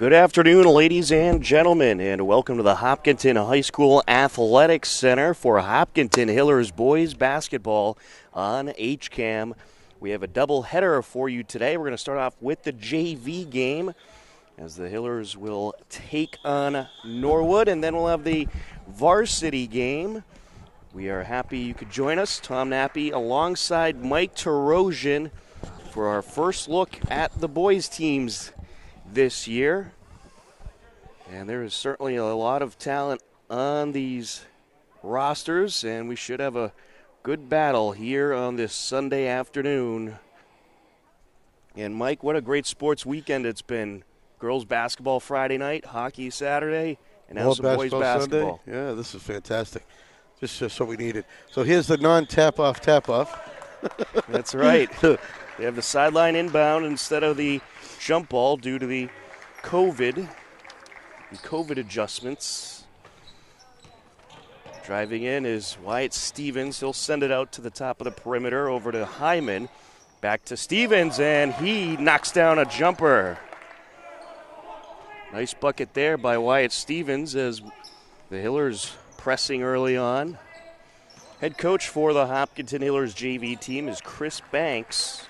Good afternoon, ladies and gentlemen, and welcome to the Hopkinton High School Athletics Center for Hopkinton Hillers boys basketball on HCAM. We have a double header for you today. We're going to start off with the JV game as the Hillers will take on Norwood, and then we'll have the Varsity game. We are happy you could join us. Tom Nappy alongside Mike Tarosian for our first look at the boys teams this year. And there is certainly a lot of talent on these rosters, and we should have a good battle here on this Sunday afternoon. And Mike, what a great sports weekend it's been. Girls basketball Friday night, hockey Saturday, and now some boys basketball. Sunday. Yeah, this is fantastic. Just what we needed. So here's the non-tap-off, tap-off. That's right. They have the sideline inbound instead of the jump ball due to the COVID adjustments. Driving in is Wyatt Stevens. He'll send it out to the top of the perimeter over to Hyman. Back to Stevens, and he knocks down a jumper. Nice bucket there by Wyatt Stevens as the Hillers pressing early on. Head coach for the Hopkinton Hillers JV team is Chris Banks.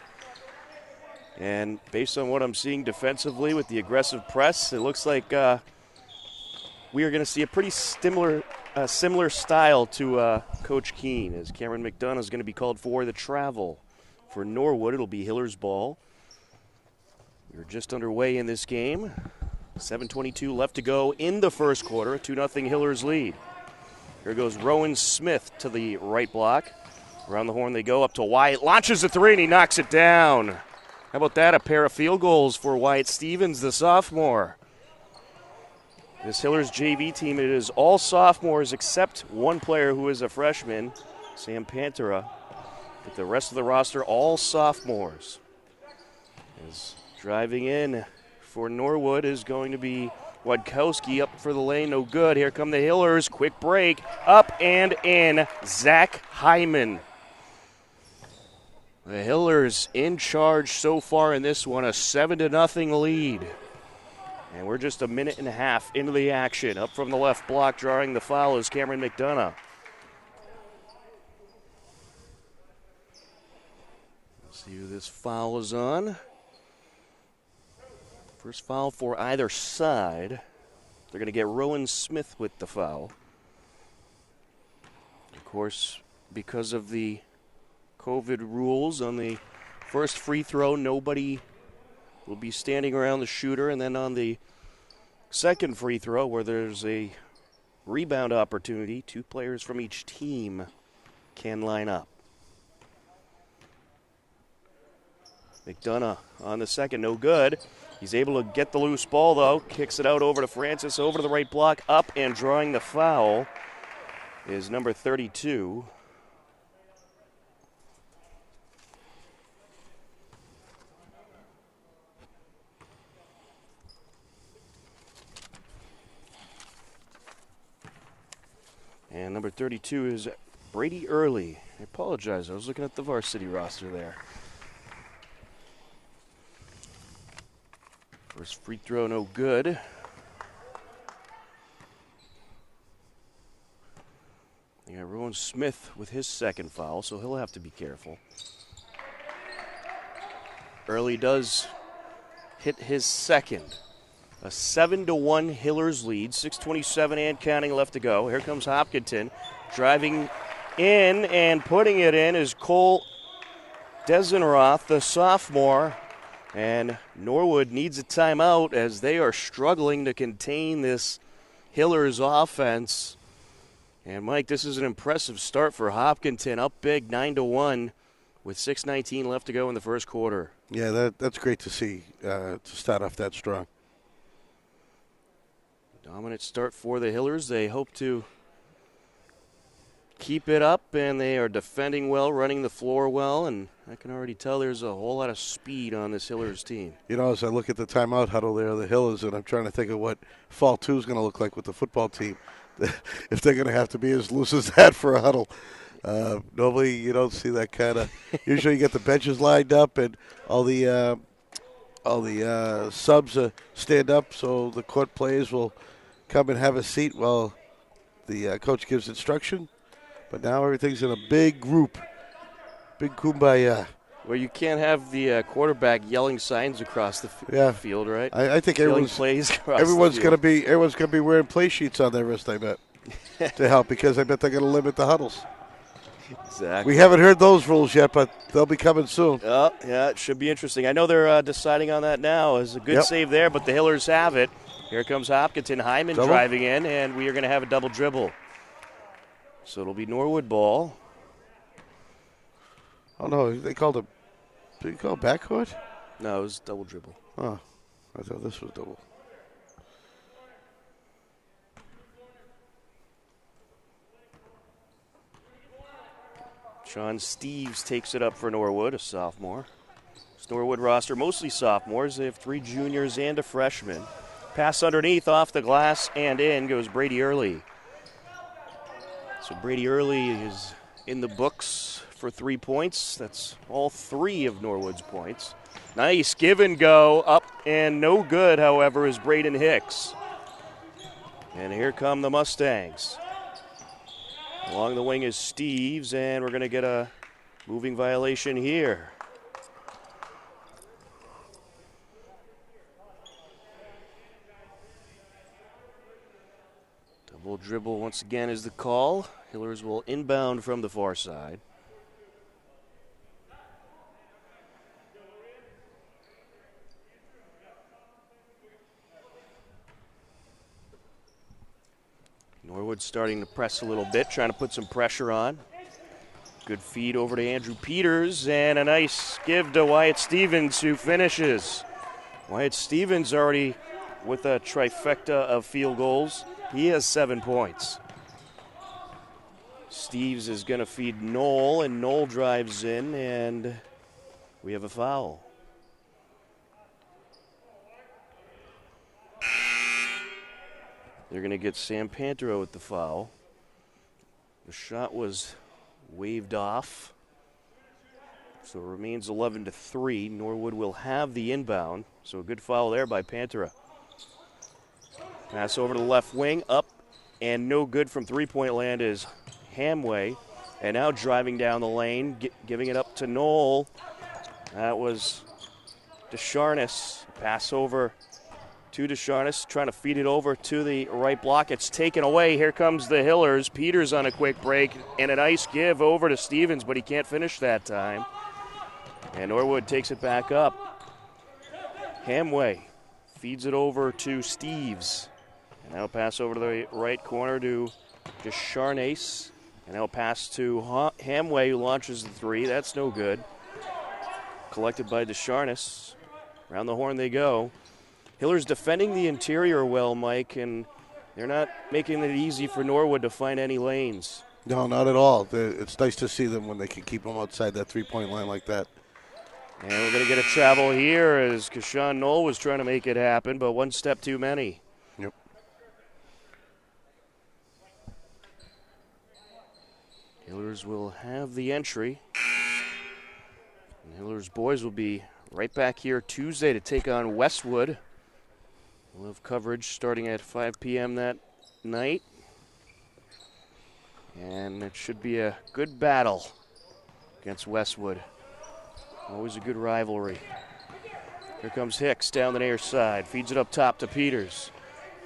And based on what I'm seeing defensively with the aggressive press, it looks like we are going to see a pretty similar style to Coach Keene, as Cameron McDonough is going to be called for the travel. For Norwood, it'll be Hillers ball. We're just underway in this game. 7:22 left to go in the first quarter, a 2-0 Hillers lead. Here goes Rowan Smith to the right block. Around the horn they go up to Wyatt, launches a three, and he knocks it down. How about that? A pair of field goals for Wyatt Stevens, the sophomore. This Hillers JV team, it is all sophomores except one player who is a freshman, Sam Pantera. But the rest of the roster, all sophomores. As driving in for Norwood is going to be Wadkowski, up for the lane, no good. Here come the Hillers, quick break, up and in, Zach Hyman. The Hillers in charge so far in this one, a 7-0 lead. And we're just a minute and a half into the action. Up from the left block, drawing the foul is Cameron McDonough. Let's see who this foul is on. First foul for either side. They're going to get Rowan Smith with the foul. Of course, because of the COVID rules on the first free throw, nobody will be standing around the shooter. And then on the second free throw, where there's a rebound opportunity, two players from each team can line up. McDonough on the second, no good. He's able to get the loose ball, though. Kicks it out over to Francis, over to the right block, up and drawing the foul is number 32. And number 32 is Brady Early. I apologize, I was looking at the varsity roster there. First free throw, no good. You got Rowan Smith with his second foul, so he'll have to be careful. Early does hit his second. A 7-1 Hillers lead, 6:27 and counting left to go. Here comes Hopkinton. Driving in and putting it in is Cole Desenroth, the sophomore. And Norwood needs a timeout as they are struggling to contain this Hillers offense. And, Mike, this is an impressive start for Hopkinton. Up big, 9-1, with 6:19 left to go in the first quarter. Yeah, that's great to see, to start off that strong. Dominant start for the Hillers. They hope to keep it up, and they are defending well, running the floor well, and I can already tell there's a whole lot of speed on this Hillers team. You know, as I look at the timeout huddle there, the Hillers, and I'm trying to think of what fall two is going to look like with the football team, if they're going to have to be as loose as that for a huddle. Normally you don't see that kind of – usually you get the benches lined up and all the all the subs stand up so the court players will come and have a seat while the coach gives instruction. But now everything's in a big group, big kumbaya. Well, you can't have the quarterback yelling signs across the field, right? I think yelling plays across everyone's the field. Everyone's gonna be wearing play sheets on their wrist, I bet, to help, because I bet they're gonna limit the huddles. Exactly. We haven't heard those rules yet, but they'll be coming soon. Oh, yeah, it should be interesting. I know they're deciding on that now. It's a good save there, but the Hillers have it. Here comes Hopkinton. Hyman driving in, and we are going to have a double dribble. So it'll be Norwood ball. Oh, no, they called it. Did you call it backcourt? No, it was double dribble. Oh, I thought this was double. Sean Steves takes it up for Norwood, a sophomore. This Norwood roster, mostly sophomores. They have 3 juniors and a freshman. Pass underneath, off the glass, and in goes Brady Early. So Brady Early is in the books for 3 points. That's all 3 of Norwood's points. Nice give and go, up and no good, however, is Braden Hicks. And here come the Mustangs. Along the wing is Steves, and we're going to get a moving violation here. Double dribble once again is the call. Hillers will inbound from the far side. Norwood starting to press a little bit, trying to put some pressure on. Good feed over to Andrew Peters, and a nice give to Wyatt Stevens, who finishes. Wyatt Stevens already with a trifecta of field goals. He has 7 points. Steves is going to feed Knoll, and Knoll drives in, and we have a foul. They're going to get Sam Pantero with the foul. The shot was waved off. So it remains 11-3. Norwood will have the inbound. So a good foul there by Pantera. Pass over to the left wing, up, and no good from three-point land is Hamway. And now driving down the lane, giving it up to Knoll. That was Descharnes. Pass over to Descharnes, trying to feed it over to the right block. It's taken away. Here comes the Hillers. Peters on a quick break, and a nice give over to Stevens, but he can't finish that time. And Norwood takes it back up. Hamway feeds it over to Steves. And now pass over to the right corner to Descharnes. And now pass to Hamway, who launches the three. That's no good. Collected by Descharnes. Around the horn they go. Hillers defending the interior well, Mike, and they're not making it easy for Norwood to find any lanes. No, not at all. It's nice to see them when they can keep them outside that three-point line like that. And we're going to get a travel here as Kashawn Knoll was trying to make it happen, but one step too many. Yep. Hillers will have the entry. And Hillers boys will be right back here Tuesday to take on Westwood. We'll have coverage starting at 5 p.m. that night. And it should be a good battle against Westwood. Always a good rivalry. Here comes Hicks down the near side. Feeds it up top to Peters.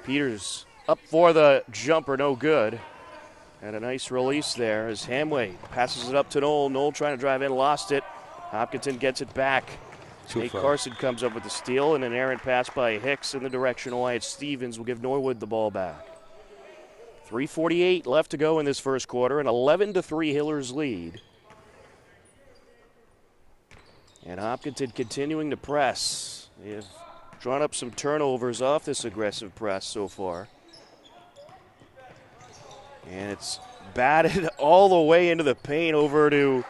Peters up for the jumper, no good. And a nice release there as Hamway passes it up to Knoll. Knoll trying to drive in, lost it. Hopkinton gets it back. Nate Carson comes up with the steal, and an errant pass by Hicks in the direction of Wyatt Stevens will give Norwood the ball back. 3:48 left to go in this first quarter, an 11-3 Hillers lead. And Hopkinton continuing to press. They have drawn up some turnovers off this aggressive press so far. And it's batted all the way into the paint over to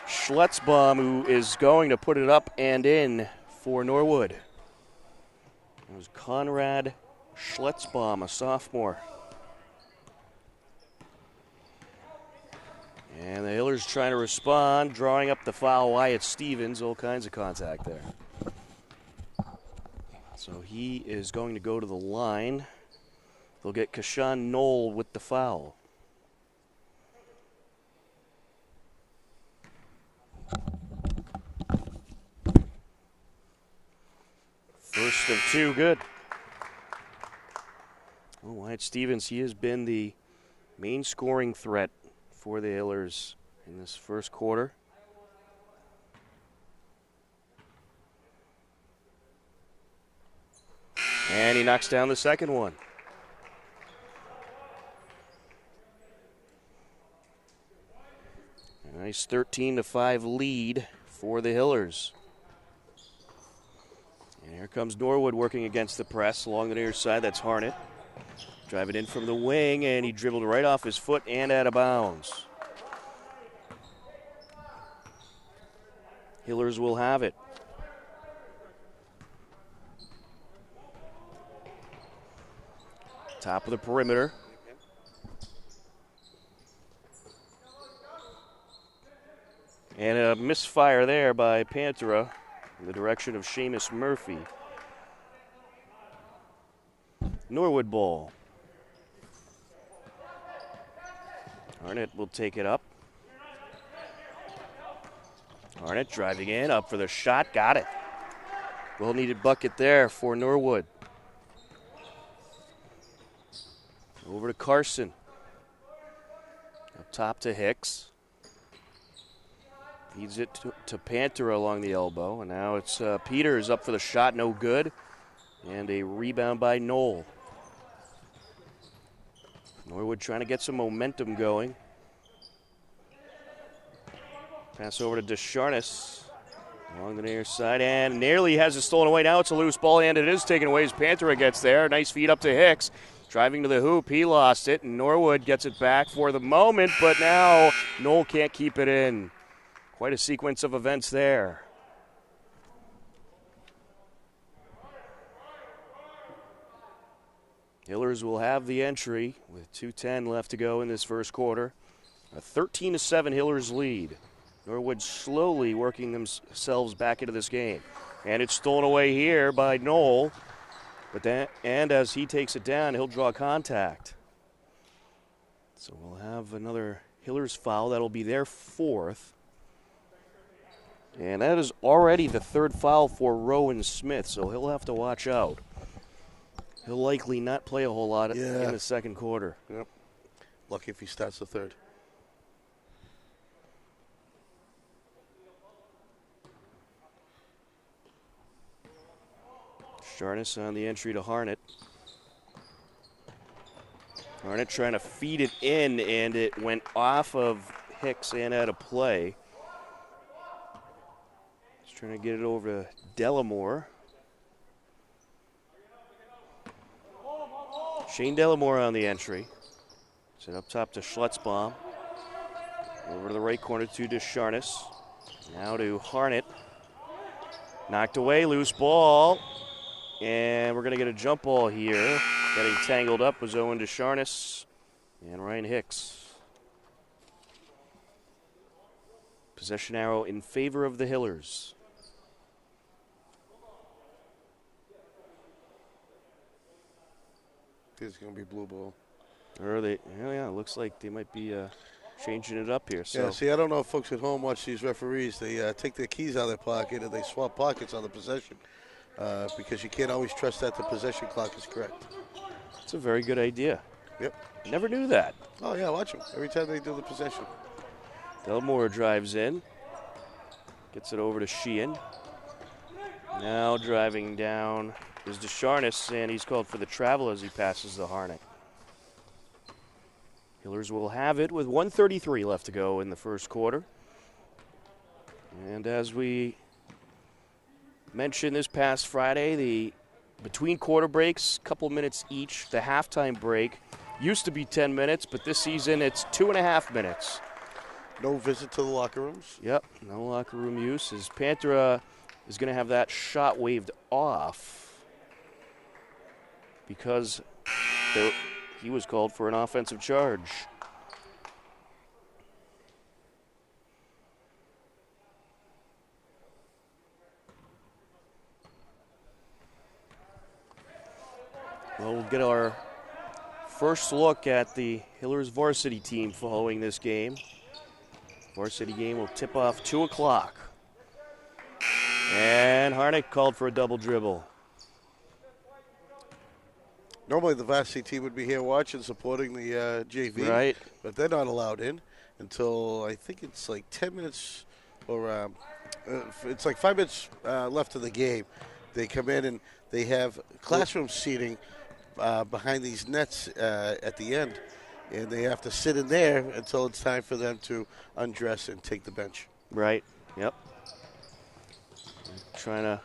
Schletzbaum, who is going to put it up and in for Norwood. It was Conrad Schletzbaum, a sophomore. And the Hillers trying to respond, drawing up the foul. Wyatt Stevens, all kinds of contact there. So he is going to go to the line. They'll get Kashan Knoll with the foul. First of two, good. Oh, Wyatt Stevens, he has been the main scoring threat for the Hillers in this first quarter. And he knocks down the second one. A nice 13-5 lead for the Hillers. And here comes Norwood working against the press along the near side. That's Harnett. Driving in from the wing, and he dribbled right off his foot and out of bounds. Hillers will have it. Top of the perimeter. And a misfire there by Pantera in the direction of Seamus Murphy. Norwood ball. Harnett will take it up. Harnett driving in, up for the shot, got it. Well-needed bucket there for Norwood. Over to Carson. Up top to Hicks. Feeds it to Pantera along the elbow, and now it's Peters up for the shot, no good. And a rebound by Knoll. Norwood trying to get some momentum going. Pass over to Descharnes along the near side, and nearly has it stolen away. Now it's a loose ball, and it is taken away as Pantera gets there. Nice feed up to Hicks. Driving to the hoop, he lost it, and Norwood gets it back for the moment, but now Knoll can't keep it in. Quite a sequence of events there. Hillers will have the entry with 2:10 left to go in this first quarter. A 13-7 Hillers lead. Norwood slowly working themselves back into this game. And it's stolen away here by Knoll. And as he takes it down, he'll draw contact. So we'll have another Hillers foul. That'll be their fourth. And that is already the third foul for Rowan Smith, so he'll have to watch out. He'll likely not play a whole lot in the second quarter. Yep. Lucky if he starts the third. Sharness on the entry to Harnett. Harnett trying to feed it in, and it went off of Hicks and out of play. He's trying to get it over to Delamore. Shane Delamore on the entry. Set up top to Schlutzbaum. Over to the right corner to Descharnes. Now to Harnett. Knocked away, loose ball. And we're going to get a jump ball here. Getting tangled up was Owen Descharnes and Ryan Hicks. Possession arrow in favor of the Hillers. It's going to be blue ball. Or they, yeah, it looks like they might be changing it up here. So. Yeah, see, I don't know if folks at home watch these referees. They take their keys out of their pocket and they swap pockets on the possession because you can't always trust that the possession clock is correct. It's a very good idea. Yep. Never knew that. Oh, yeah, watch them every time they do the possession. Delamore drives in. Gets it over to Sheehan. Now driving down is Descharnes, and he's called for the travel as he passes the Harnett. Hillers will have it with 1:33 left to go in the first quarter. And as we mentioned this past Friday, the between quarter breaks, couple minutes each. The halftime break used to be 10 minutes, but this season it's 2.5 minutes. No visit to the locker rooms? Yep, no locker room use. As Pantera is going to have that shot waved off because he was called for an offensive charge. Well, we'll get our first look at the Hillers varsity team following this game. Varsity game will tip off 2 o'clock. And Harnick called for a double dribble. Normally the varsity team would be here watching, supporting the JV. Right. But they're not allowed in until I think it's like 10 minutes or it's like 5 minutes left of the game. They come in and they have classroom seating behind these nets at the end. And they have to sit in there until it's time for them to undress and take the bench. Right. Yep. Trying to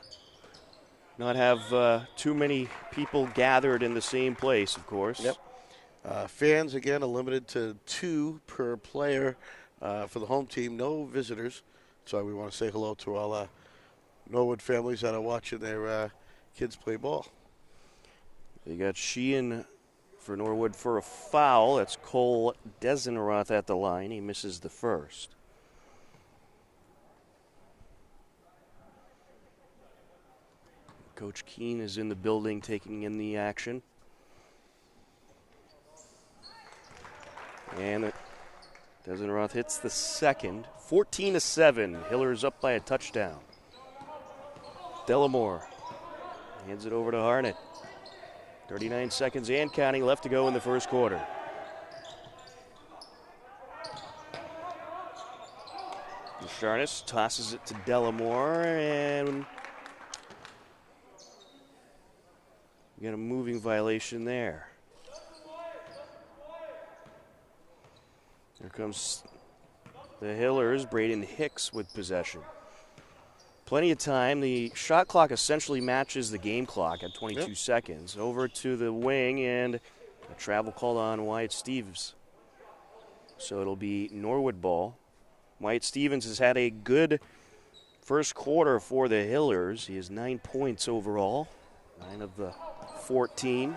not have too many people gathered in the same place, of course. Yep. Fans, again, are limited to 2 per player for the home team. No visitors. So we want to say hello to all Norwood families that are watching their kids play ball. You got Sheehan for Norwood for a foul. That's Cole Desenroth at the line. He misses the first. Coach Keene is in the building taking in the action. And Desenroth hits the second. 14-7. Hillers up by a touchdown. Delamore hands it over to Harnett. 39 seconds and counting left to go in the first quarter. Sharnis tosses it to Delamore, and we got a moving violation there. Here comes the Hillers. Braden Hicks with possession. Plenty of time. The shot clock essentially matches the game clock at 22 seconds. Over to the wing, and a travel called on Wyatt Stevens. So it'll be Norwood ball. Wyatt Stevens has had a good first quarter for the Hillers. He has 9 points overall, 9 of the 14.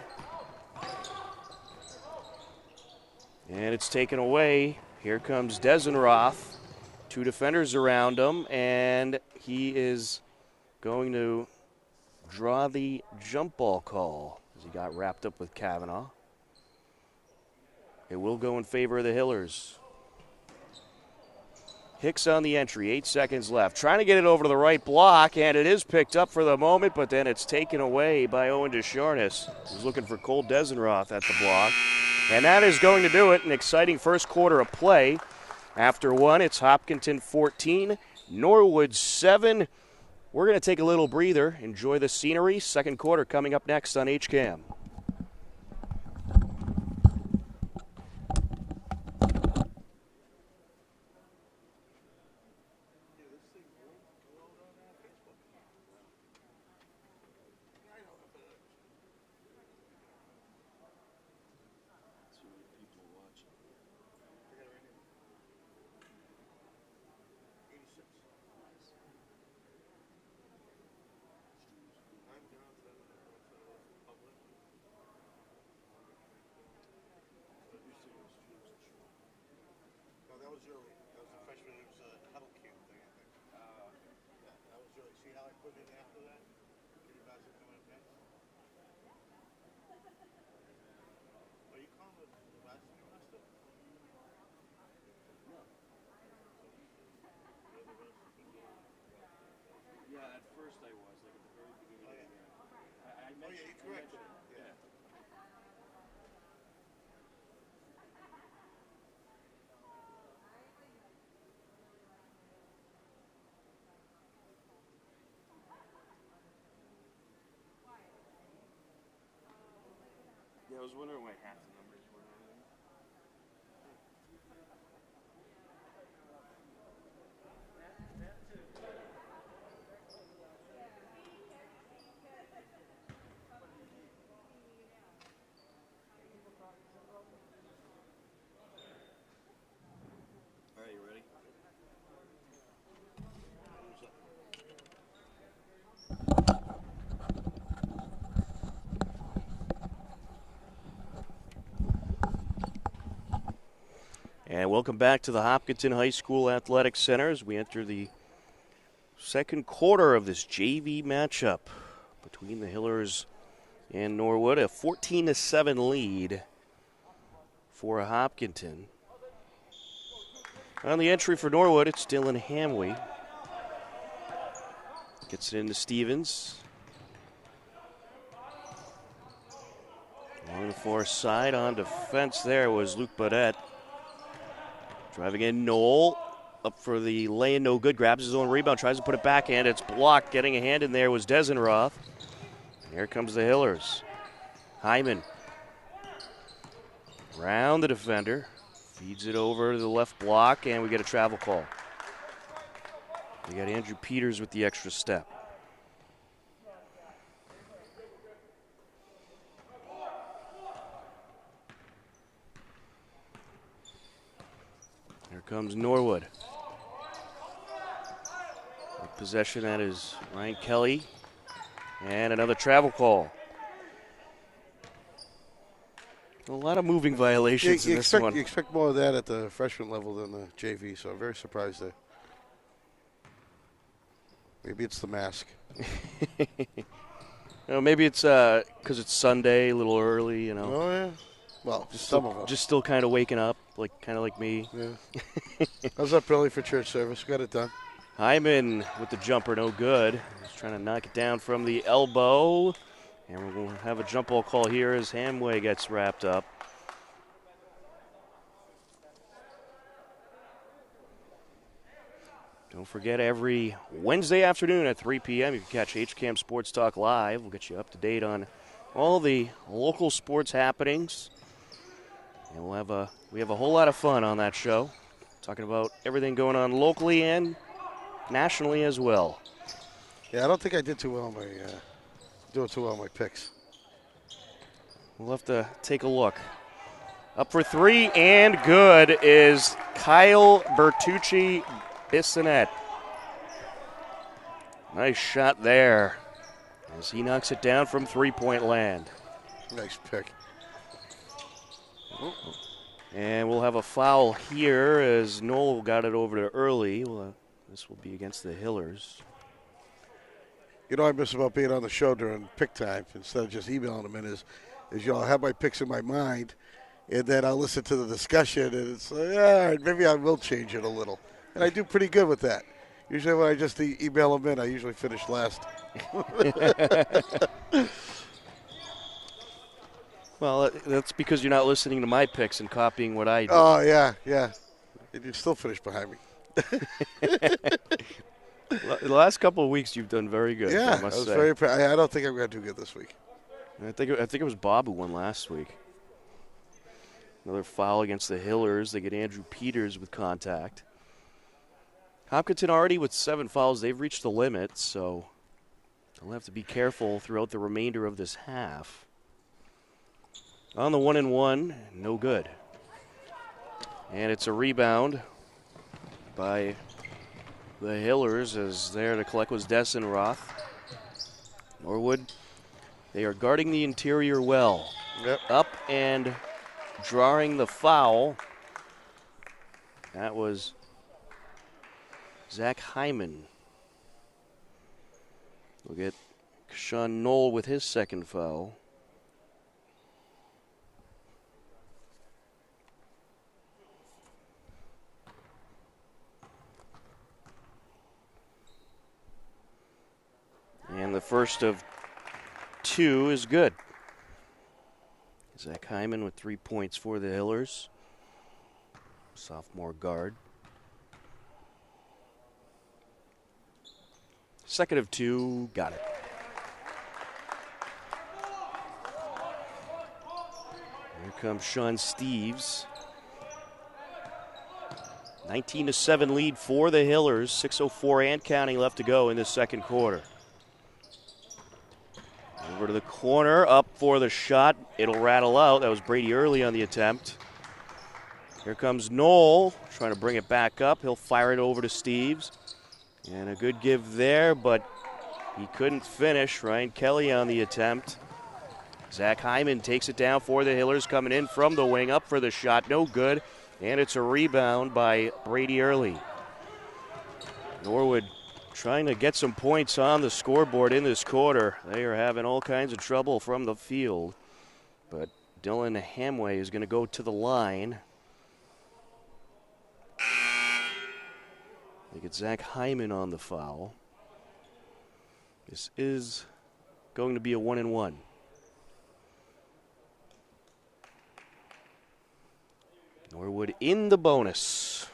And it's taken away. Here comes Desenroth. 2 defenders around him, and he is going to draw the jump ball call as he got wrapped up with Kavanaugh. It will go in favor of the Hillers. Hicks on the entry, 8 seconds left. Trying to get it over to the right block, and it is picked up for the moment, but then it's taken away by Owen Descharnes. He's looking for Cole Desenroth at the block. And that is going to do it. An exciting first quarter of play. After 1, it's Hopkinton 14, Norwood 7. We're going to take a little breather, enjoy the scenery. Second quarter coming up next on HCAM. I was wondering why half the numbers were on there. All right, you ready? And welcome back to the Hopkinton High School Athletic Center as we enter the second quarter of this JV matchup between the Hillers in Norwood. A 14-7 lead for Hopkinton. On the entry for Norwood, it's Dylan Hamwee. Gets it into Stevens. Along the far side on defense there was Luke Badette. Driving in Knoll. Up for the lay-in, no good. Grabs his own rebound, tries to put it backhand. It's blocked. Getting a hand in there was Desenroth. Here comes the Hillers. Hyman. Round the defender. Feeds it over to the left block, and we get a travel call. We got Andrew Peters with the extra step. Here comes Norwood. With possession, that is Ryan Kelly. And another travel call. A lot of moving violations in this one. You expect more of that at the freshman level than the JV, so I'm very surprised there. Maybe it's the mask. Maybe it's because it's Sunday, a little early, you know. Oh, yeah. Well, just still kind of waking up, kind of like me. Yeah. I was up early for church service. Got it done. Hyman with the jumper, no good. He's trying to knock it down from the elbow. And we're going to have a jump ball call here as Hamway gets wrapped up. Don't forget, every Wednesday afternoon at 3 p.m., you can catch HCAM Sports Talk Live. We'll get you up to date on all the local sports happenings. And we have a whole lot of fun on that show, talking about everything going on locally and nationally as well. Yeah, I don't think I did too well on my picks. We'll have to take a look. Up for three and good is Kyle Bertucci Bissonette. Nice shot there as he knocks it down from three-point land. Nice pick. And we'll have a foul here as Knoll got it over to Early. This will be against the Hillers. You know, I miss about being on the show during pick time instead of just emailing them in is I'll have my picks in my mind, and then I'll listen to the discussion, and it's like, all right, maybe I will change it a little. And I do pretty good with that. Usually when I just email them in, I usually finish last. Well, that's because you're not listening to my picks and copying what I do. Oh, yeah. And you still finish behind me. The last couple of weeks, you've done very good. Yeah, I must I was say. very proud. I don't think I'm going to do good this week. I think it was Bob who won last week. Another foul against the Hillers. They get Andrew Peters with contact. Hopkinton already with 7 fouls. They've reached the limit, so they'll have to be careful throughout the remainder of this half. On the 1-and-1, no good. And it's a rebound by the Hillers, as there to collect was Desenroth. Norwood, they are guarding the interior well. Yep. Up and drawing the foul. That was Zach Hyman. We'll get Sean Knoll with his second foul. And the first of 2 is good. Zach Hyman with 3 points for the Hillers. Sophomore guard. Second of 2, got it. Here comes Sean Steves. 19-7 lead for the Hillers. 6:04 and counting left to go in the second quarter. Over to the corner, up for the shot. It'll rattle out. That was Brady Early on the attempt. Here comes Knoll, trying to bring it back up. He'll fire it over to Steves. And a good give there, but he couldn't finish. Ryan Kelly on the attempt. Zach Hyman takes it down for the Hillers, coming in from the wing, up for the shot, no good. And it's a rebound by Brady Early. Norwood trying to get some points on the scoreboard in this quarter. They are having all kinds of trouble from the field. But Dylan Hamway is going to go to the line. They get Zach Hyman on the foul. This is going to be a 1-and-1. Norwood in the bonus.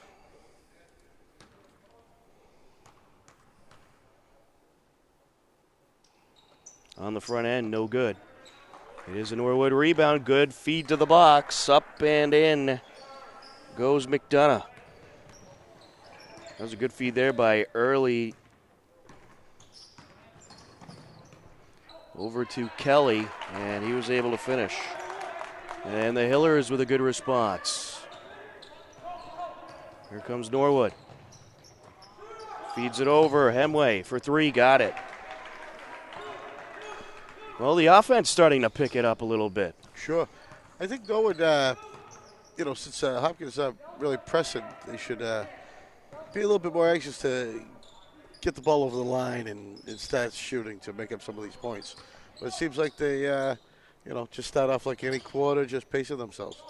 On the front end, no good. It is a Norwood rebound. Good feed to the box. Up and in goes McDonough. That was a good feed there by Early. Over to Kelly, and he was able to finish. And the Hillers with a good response. Here comes Norwood. Feeds it over. Hemway for three. Got it. Well, the offense starting to pick it up a little bit. Sure. I think Norwood, since Hopkins is not really pressing, they should be a little bit more anxious to get the ball over the line and start shooting to make up some of these points. But it seems like they, just start off like any quarter, just pacing themselves.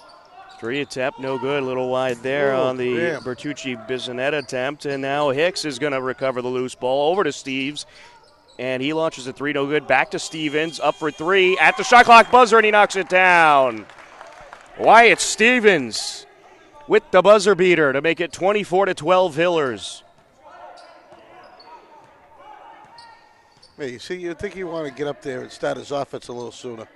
Three attempt, no good. A little wide there on the Bertucci-Bissonette attempt. And now Hicks is going to recover the loose ball over to Steves. And he launches a three, no good. Back to Stevens, up for three. At the shot clock buzzer, and he knocks it down. Wyatt Stevens with the buzzer beater to make it 24-12 Hillers. Hey, you see, you think you want to get up there and start his offense a little sooner.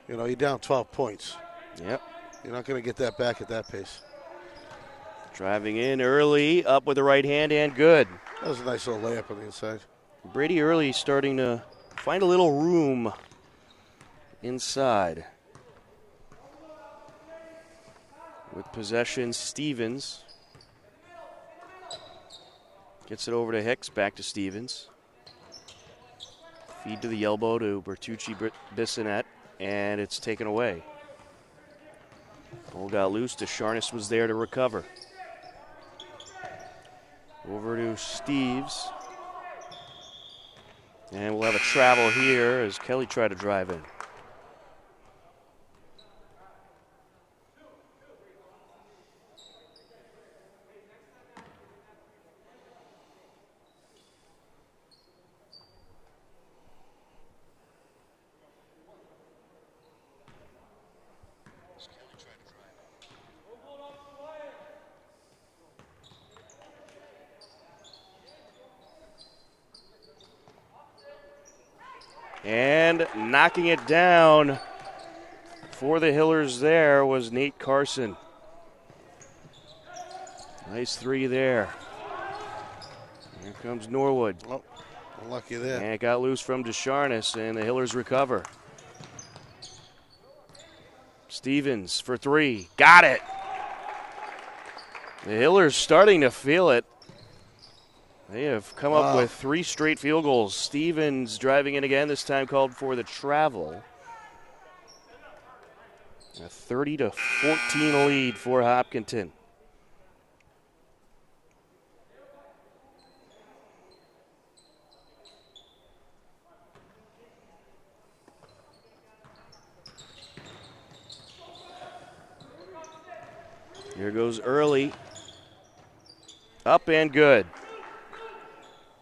You're down 12 points. Yep. You're not going to get that back at that pace. Driving in Early, up with the right hand, and good. That was a nice little layup on the inside. Brady Early starting to find a little room inside. With possession, Stevens gets it over to Hicks, back to Stevens. Feed to the elbow to Bertucci-Bissonette, and it's taken away. Ball got loose. Desharnais was there to recover. Over to Steves. And we'll have a travel here as Kelly tried to drive in. And knocking it down for the Hillers there was Nate Carson. Nice three there. Here comes Norwood. Oh, unlucky there. And it got loose from Desharnais, and the Hillers recover. Stevens for three. Got it. The Hillers starting to feel it. They have come up with 3 straight field goals. Stevens driving in again, this time called for the travel. A 30-14 lead for Hopkinton. Here goes Early. Up and good.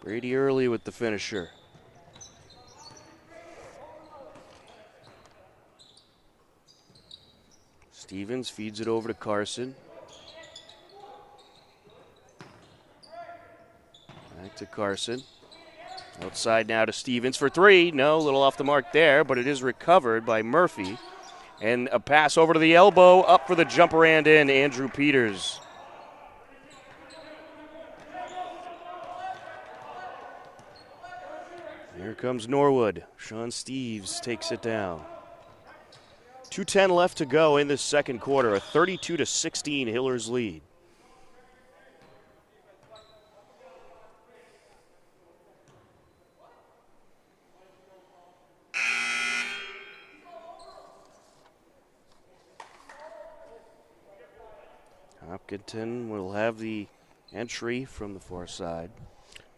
Brady Early with the finisher. Stevens feeds it over to Carson. Back to Carson. Outside now to Stevens for three. No, a little off the mark there, but it is recovered by Murphy. And a pass over to the elbow, up for the jumper and in, Andrew Peters. Here comes Norwood. Sean Steves takes it down. 2:10 left to go in this second quarter. A 32-16 Hillers lead. Hopkinton will have the entry from the far side.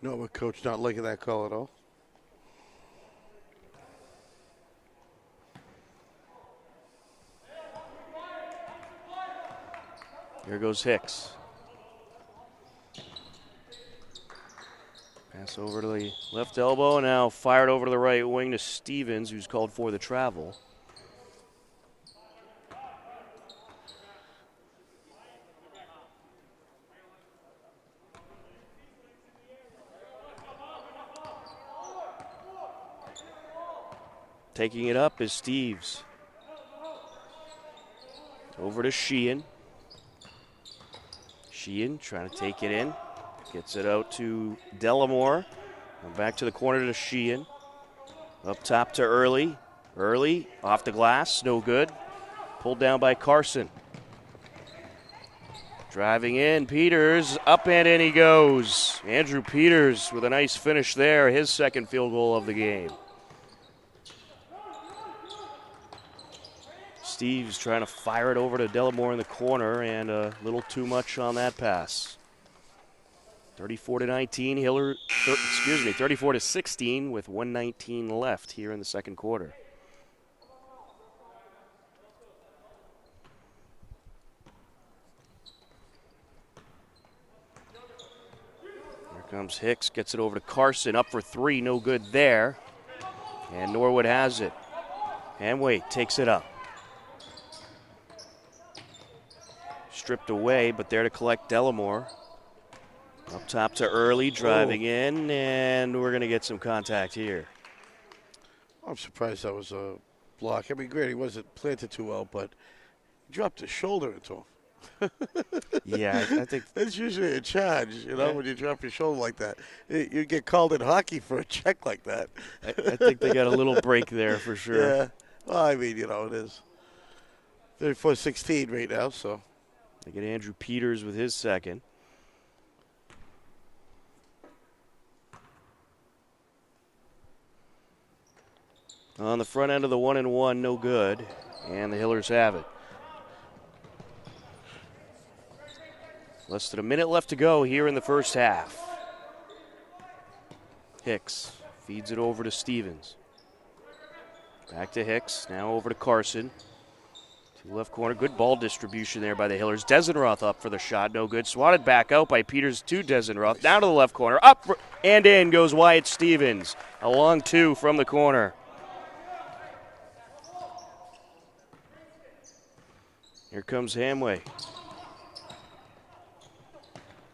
Norwood coach not liking that call at all. Here goes Hicks. Pass over to the left elbow, now fired over to the right wing to Stevens, who's called for the travel. Taking it up is Steves. Over to Sheehan. Sheehan trying to take it in. Gets it out to Delamore. And back to the corner to Sheehan. Up top to Early. Early off the glass, no good. Pulled down by Carson. Driving in, Peters, up and in he goes. Andrew Peters with a nice finish there, his second field goal of the game. Steve's trying to fire it over to Delamore in the corner, and a little too much on that pass. 34-19, 34-16 with 1:19 left here in the second quarter. Here comes Hicks, gets it over to Carson, up for three, no good there. And Norwood has it. Hamway takes it up. Stripped away, but there to collect Delamore. Up top to Early, driving in, and we're going to get some contact here. I'm surprised that was a block. I mean, great, he wasn't planted too well, but he dropped his shoulder into him. Yeah, I think that's usually a charge, when you drop your shoulder like that. You get called in hockey for a check like that. I think they got a little break there for sure. Yeah. Well, I mean, it is 34-16 right now, so. They get Andrew Peters with his second. On the front end of the 1-1, no good. And the Hillers have it. Less than a minute left to go here in the first half. Hicks feeds it over to Stevens. Back to Hicks, now over to Carson. To the left corner, good ball distribution there by the Hillers. Desenroth up for the shot, no good. Swatted back out by Peters to Desenroth. Down to the left corner, up and in goes Wyatt Stevens. A long two from the corner. Here comes Hamway.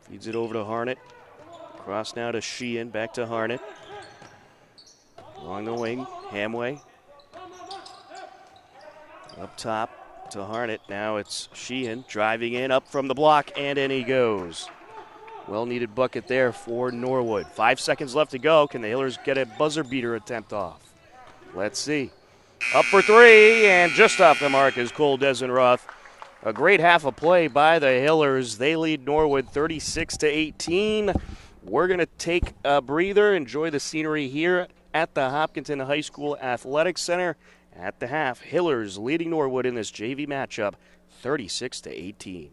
Feeds it over to Harnett. Cross now to Sheehan, back to Harnett. Along the wing, Hamway. Up top to Harnett. Now it's Sheehan driving in, up from the block, and in he goes. Well-needed bucket there for Norwood. 5 seconds left to go. Can the Hillers get a buzzer beater attempt off? Let's see. Up for three, and just off the mark is Cole Desenroth. A great half of play by the Hillers. They lead Norwood 36-18. We're going to take a breather, enjoy the scenery here at the Hopkinton High School Athletic Center. At the half, Hillers leading Norwood in this JV matchup 36-18.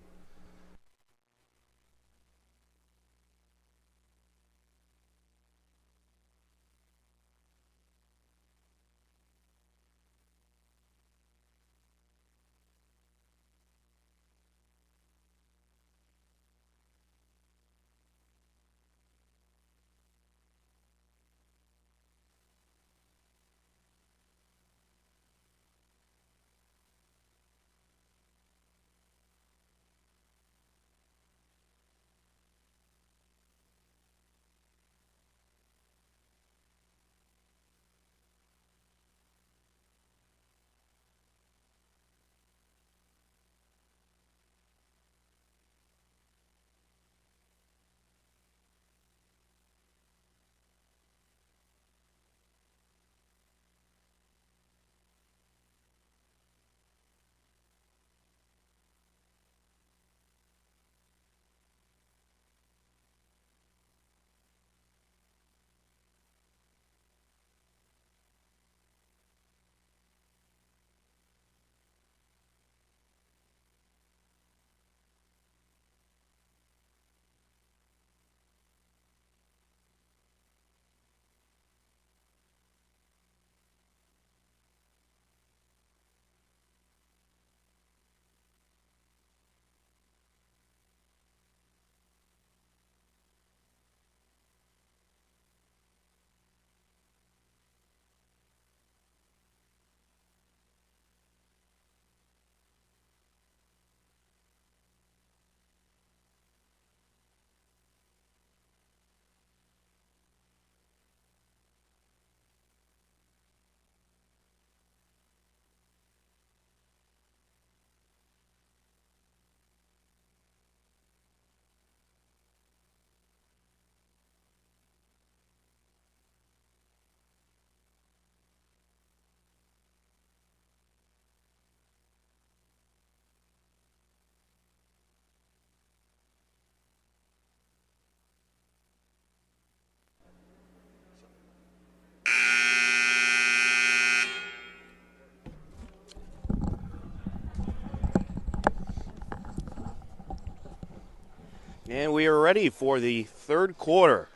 And we are ready for the third quarter.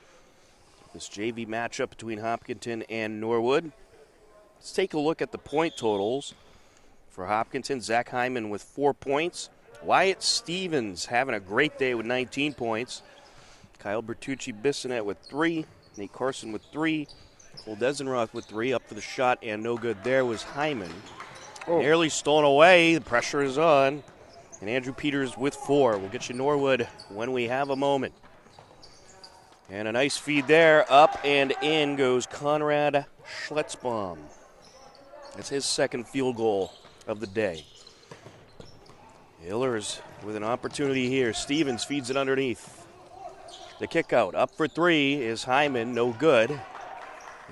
This JV matchup between Hopkinton and Norwood. Let's take a look at the point totals. For Hopkinton, Zach Hyman with 4 points. Wyatt Stevens having a great day with 19 points. Kyle Bertucci-Bissonette with 3. Nate Carson with 3. Cole Desenroth with 3. Up for the shot and no good there was Hyman. Nearly stolen away. The pressure is on. And Andrew Peters with 4. We'll get you Norwood when we have a moment. And a nice feed there. Up and in goes Conrad Schletzbaum. That's his second field goal of the day. Hillers with an opportunity here. Stevens feeds it underneath. The kick out. Up for 3 is Hyman. No good.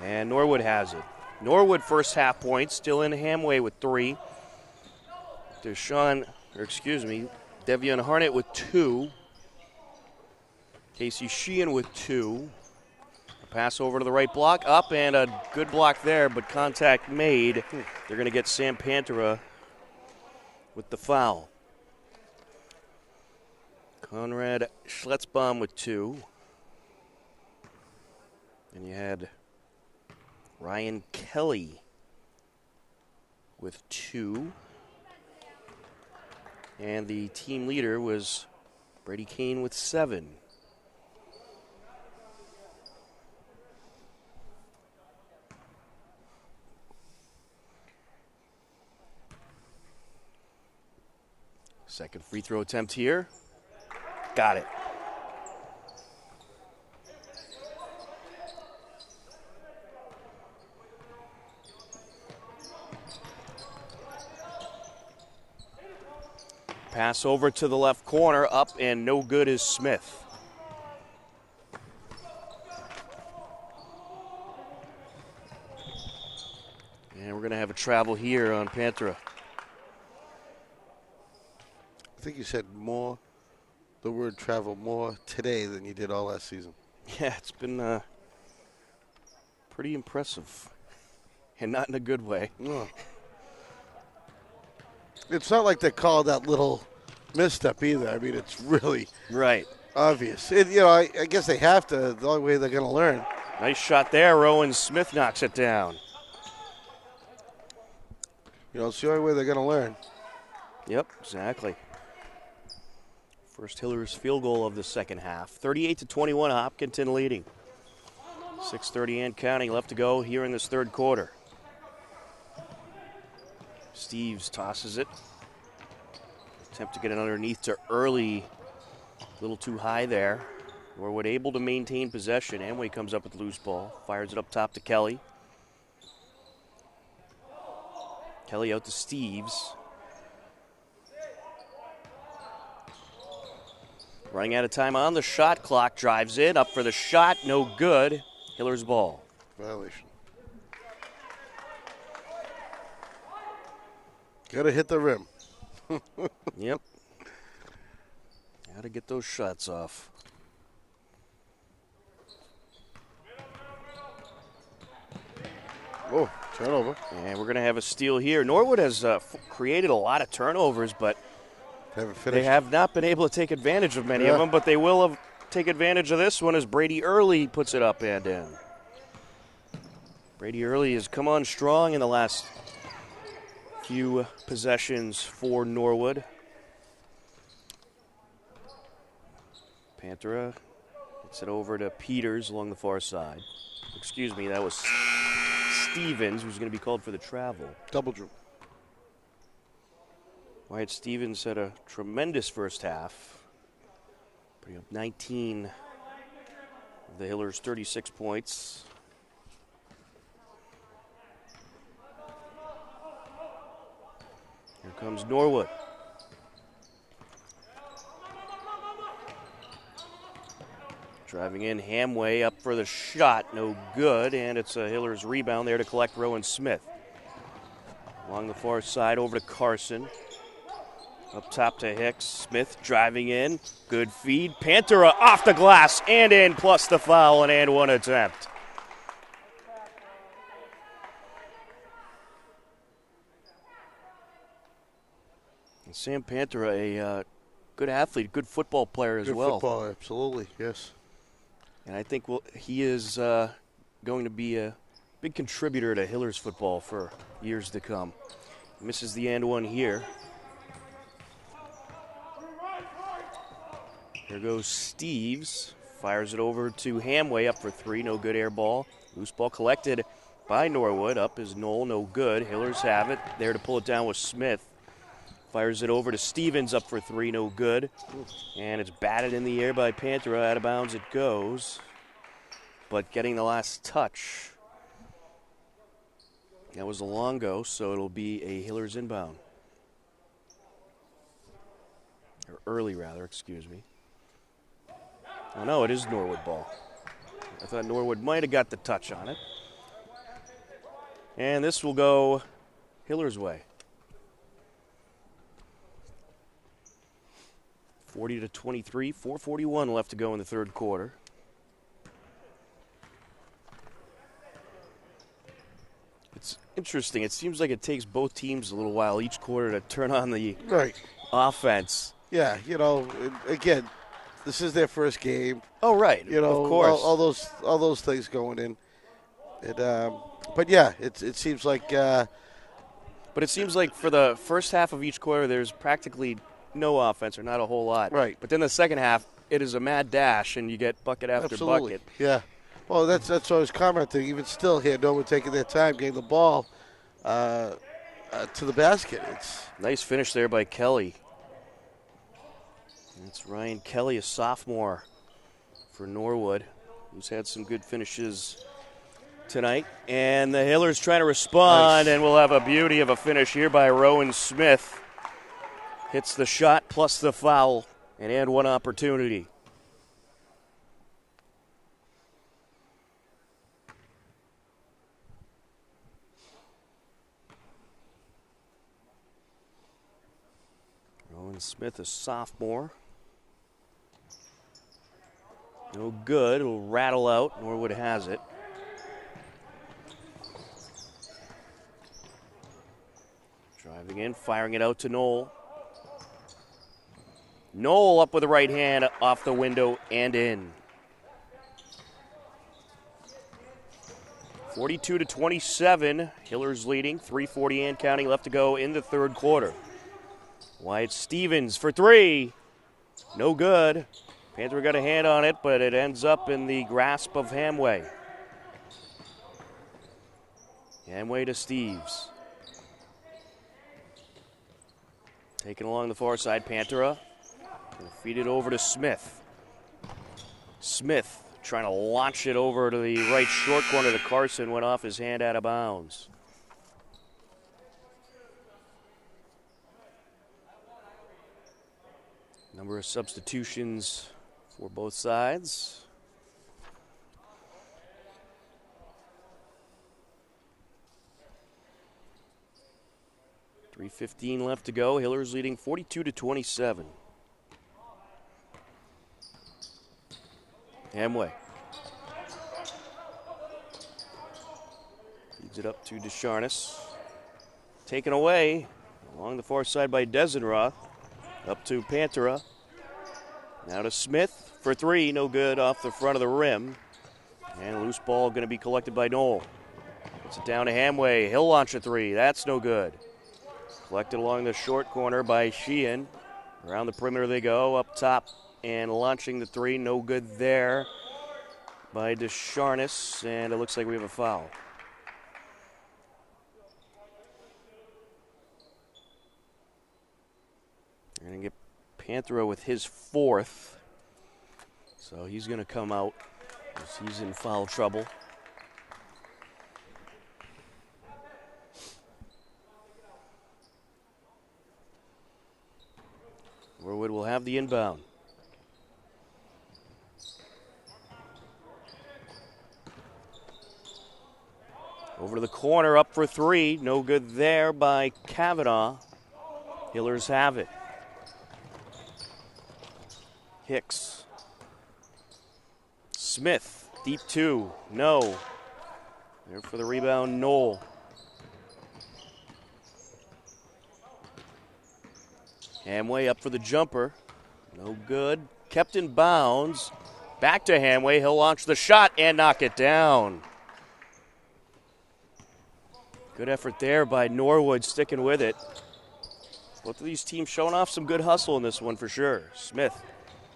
And Norwood has it. Norwood first half points. Still in Hamway with 3. Devion Harnett with 2. Casey Sheehan with 2. A pass over to the right block. Up and a good block there, but contact made. They're going to get Sam Pantera with the foul. Conrad Schletzbaum with 2. And you had Ryan Kelly with 2. And the team leader was Brady Kane with 7. Second free throw attempt here. Got it. Pass over to the left corner, up and no good is Smith. And we're going to have a travel here on Pantera. I think you said the word travel more today than you did all last season. Yeah, it's been pretty impressive. And not in a good way. No. It's not like they called that little misstep either. I mean, it's really right obvious. I guess they have to. The only way they're going to learn. Nice shot there. Rowan Smith knocks it down. It's the only way they're going to learn. Yep, exactly. First Hillers field goal of the second half. 38-21, Hopkinton leading. 6:30 and counting left to go here in this third quarter. Steves tosses it. Attempt to get it underneath to Early. A little too high there. Norwood able to maintain possession. Amway comes up with loose ball. Fires it up top to Kelly. Kelly out to Steves. Running out of time on the shot clock. Drives in. Up for the shot. No good. Hillers ball. Violation. Got to hit the rim. Yep. Got to get those shots off. Oh, turnover. And we're going to have a steal here. Norwood has created a lot of turnovers, but haven't finished. They have not been able to take advantage of many of them, but they will take advantage of this one as Brady Early puts it up and in. Brady Early has come on strong in the last few possessions for Norwood. Pantera gets it over to Peters along the far side. Excuse me, that was Stevens, who's going to be called for the travel. Double drew. Wyatt Stevens had a tremendous first half. Putting up 19 of the Hillers' 36 points. Here comes Norwood. Driving in, Hamway up for the shot, no good, and it's a Hillers rebound there to collect Rowan Smith. Along the far side over to Carson. Up top to Hicks. Smith driving in. Good feed. Pantera off the glass and in, plus the foul, and one attempt. And Sam Pantera, a good athlete, good football player as Good well. football, absolutely, yes. And I think he is going to be a big contributor to Hillers football for years to come. Misses the end one here. Here goes Steves. Fires it over to Hamway, up for 3. No good, air ball. Loose ball collected by Norwood. Up is Knoll, no good. Hillers have it. There to pull it down was Smith. Fires it over to Stevens, up for 3, no good. And it's batted in the air by Pantera. Out of bounds it goes. But getting the last touch. That was a long go, so it'll be a Hillers inbound. Or early, rather, excuse me. Oh, no, it is Norwood ball. I thought Norwood might have got the touch on it. And this will go Hillers' way. 40-23, 4:41 left to go in the third quarter. It's interesting. It seems like it takes both teams a little while each quarter to turn on the offense. Yeah, again, this is their first game. Oh, right. Of course. All those things going in. But yeah, it seems like. But it seems like for the first half of each quarter, there's practically no offense or not a whole lot. Right. But then the second half, it is a mad dash, and you get bucket after absolutely. bucket. Yeah. Well, that's what I was commenting. Even still here, Norwood taking their time getting the ball to the basket. It's nice finish there by Kelly. That's Ryan Kelly, a sophomore for Norwood, who's had some good finishes tonight. And the Hillers trying to respond, and we'll have a beauty of a finish here by Rowan Smith. Hits the shot plus the foul and add one opportunity. Rowan Smith, a sophomore. No good. It'll rattle out. Norwood has it. Driving in, firing it out to Knoll. Knoll up with the right hand off the window and in. 42-27. Hillers leading. 3:40 and counting left to go in the third quarter. Wyatt Stevens for 3. No good. Panther got a hand on it, but it ends up in the grasp of Hamway. Hamway to Steves. Taken along the far side, Pantera. Feed it over to Smith. Smith trying to launch it over to the right short corner to Carson. Went off his hand out of bounds. Number of substitutions for both sides. .3:15 left to go. Hillers leading 42-27. Hamway. Feeds it up to Descharnes. Taken away along the far side by Desenroth. Up to Pantera. Now to Smith for 3. No good off the front of the rim. And a loose ball going to be collected by Knoll. Puts it down to Hamway. He'll launch a 3. That's no good. Collected along the short corner by Sheehan. Around the perimeter they go. Up top and launching the 3. No good there by Descharnes. And it looks like we have a foul. We're going to get Pantera with his 4th. So he's going to come out as he's in foul trouble. Norwood will have the inbound. Over to the corner, up for 3. No good there by Kavanaugh. Hillers have it. Hicks. Smith, deep 2. No. There for the rebound, Knoll. Hamway up for the jumper. No good. Kept in bounds. Back to Hamway. He'll launch the shot and knock it down. Good effort there by Norwood, sticking with it. Both of these teams showing off some good hustle in this one for sure. Smith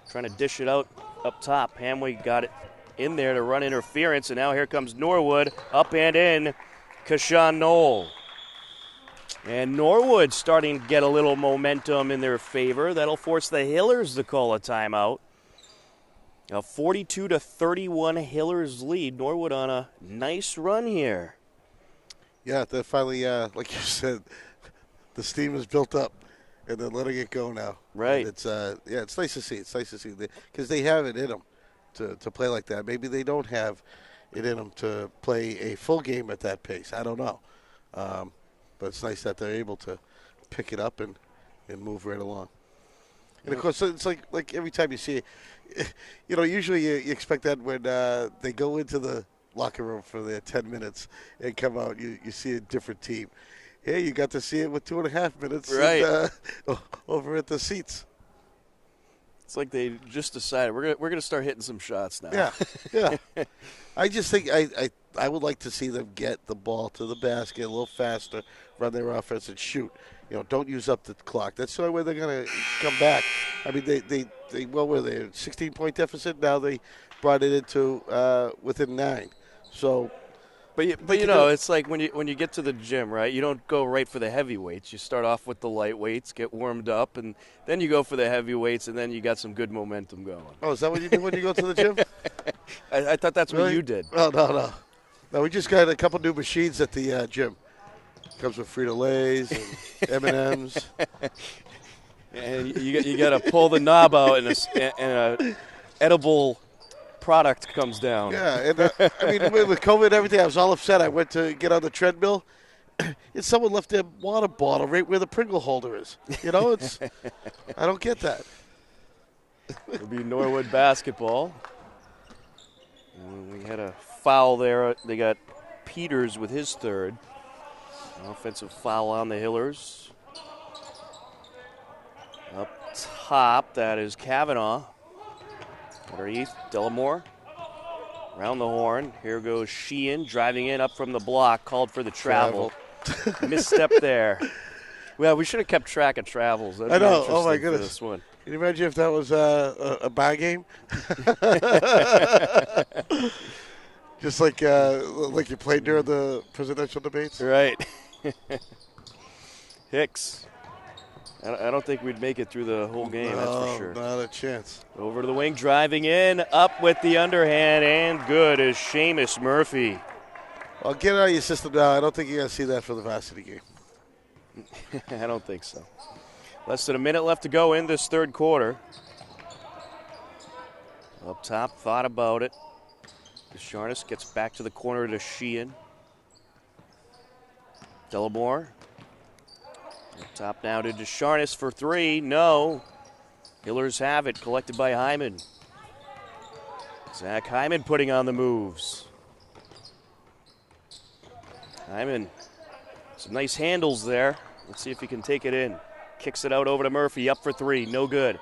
trying to dish it out up top. Hamway got it in there to run interference, and now here comes Norwood, up and in. Kashawn Knoll. And Norwood starting to get a little momentum in their favor. That'll force the Hillers to call a timeout. A 42-31 Hillers lead. Norwood on a nice run here. Yeah, they finally, like you said, the steam is built up, and they're letting it go now. Right. And it's nice to see. It's nice to see because they have it in them to play like that. Maybe they don't have it in them to play a full game at that pace. I don't know, but it's nice that they're able to pick it up and move right along. And of course, it's like every time you see it, usually you expect that when they go into the locker room for their 10 minutes and come out, you see a different team. Here you got to see it with 2.5 minutes right. over at the seats. It's like they just decided we're gonna start hitting some shots now. Yeah. I just think I would like to see them get the ball to the basket a little faster, run their offense and shoot. Don't use up the clock. That's the only way they're gonna come back. I mean, they what were they? 16-point deficit. Now they brought it into within 9. So. But it's like when you get to the gym, right? You don't go right for the heavyweights. You start off with the light weights, get warmed up, and then you go for the heavyweights, and then you got some good momentum going. Oh, is that what you do when you go to the gym? I thought that's really? What you did. Oh, no. No, we just got a couple new machines at the gym. Comes with Frito-Lays and M&Ms. And you got to pull the knob out, and a edible product comes down. Yeah, and I mean, with COVID and everything, I was all upset. I went to get on the treadmill, and someone left their water bottle right where the Pringle holder is. I don't get that. It'll be Norwood basketball. And we had a foul there. They got Peters with his third. An offensive foul on the Hillers. Up top, that is Kavanaugh. Underneath, Delamore. Around the horn. Here goes Sheehan driving in up from the block. Called for the travel. Misstep there. Well, we should have kept track of travels. I know. Oh, my goodness. This one. Can you imagine if that was a bar game? Just like you played during the presidential debates? Right. Hicks. I don't think we'd make it through the whole game, that's for sure. Not a chance. Over to the wing, driving in, up with the underhand, and good is Seamus Murphy. Well, get it out of your system now. I don't think you're going to see that for the Varsity game. I don't think so. Less than a minute left to go in this third quarter. Up top, thought about it. Desharnis gets back to the corner to Sheehan. Delamore. Up top now to Desharnis for three. No. Hillers have it, collected by Hyman. Zach Hyman putting on the moves. Hyman, some nice handles there. Let's see if he can take it in. Kicks it out over to Murphy, up for three, no good.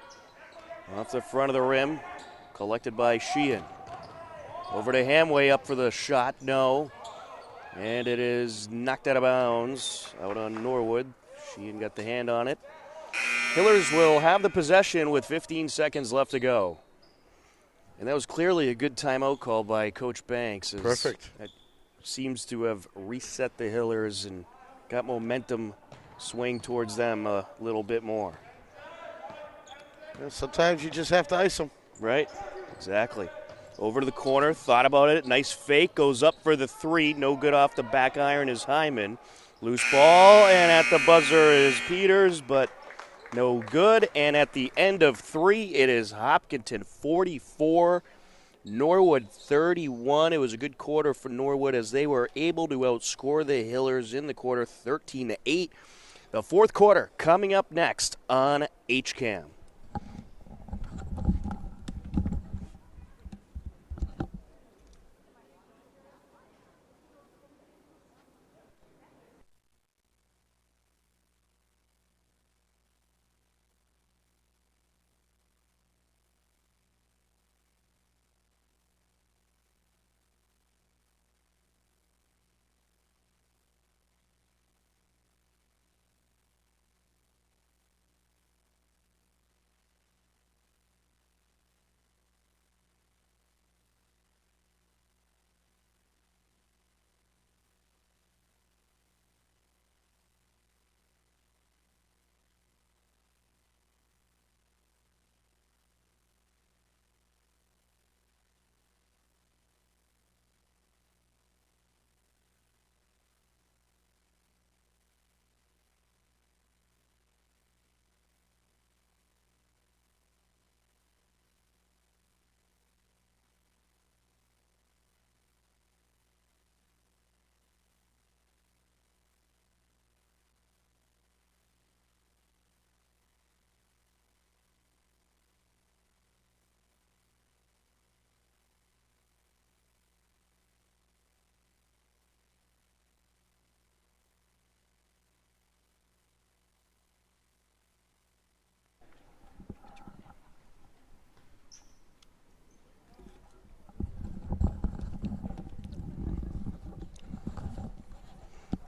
Off the front of the rim, collected by Sheehan. Over to Hamway, up for the shot, no. And it is knocked out of bounds, out on Norwood. Sheehan got the hand on it. Hillers will have the possession with 15 seconds left to go. And that was clearly a good timeout call by Coach Banks. Perfect. That seems to have reset the Hillers and got momentum swing towards them a little bit more. Yeah, sometimes you just have to ice them. Right, exactly. Over to the corner, thought about it. Nice fake, goes up for the three. No good off the back iron is Hyman. Loose ball, and at the buzzer is Peters, but no good. And at the end of three, it is Hopkinton 44, Norwood 31. It was a good quarter for Norwood as they were able to outscore the Hillers in the quarter 13-8. The fourth quarter coming up next on HCAM.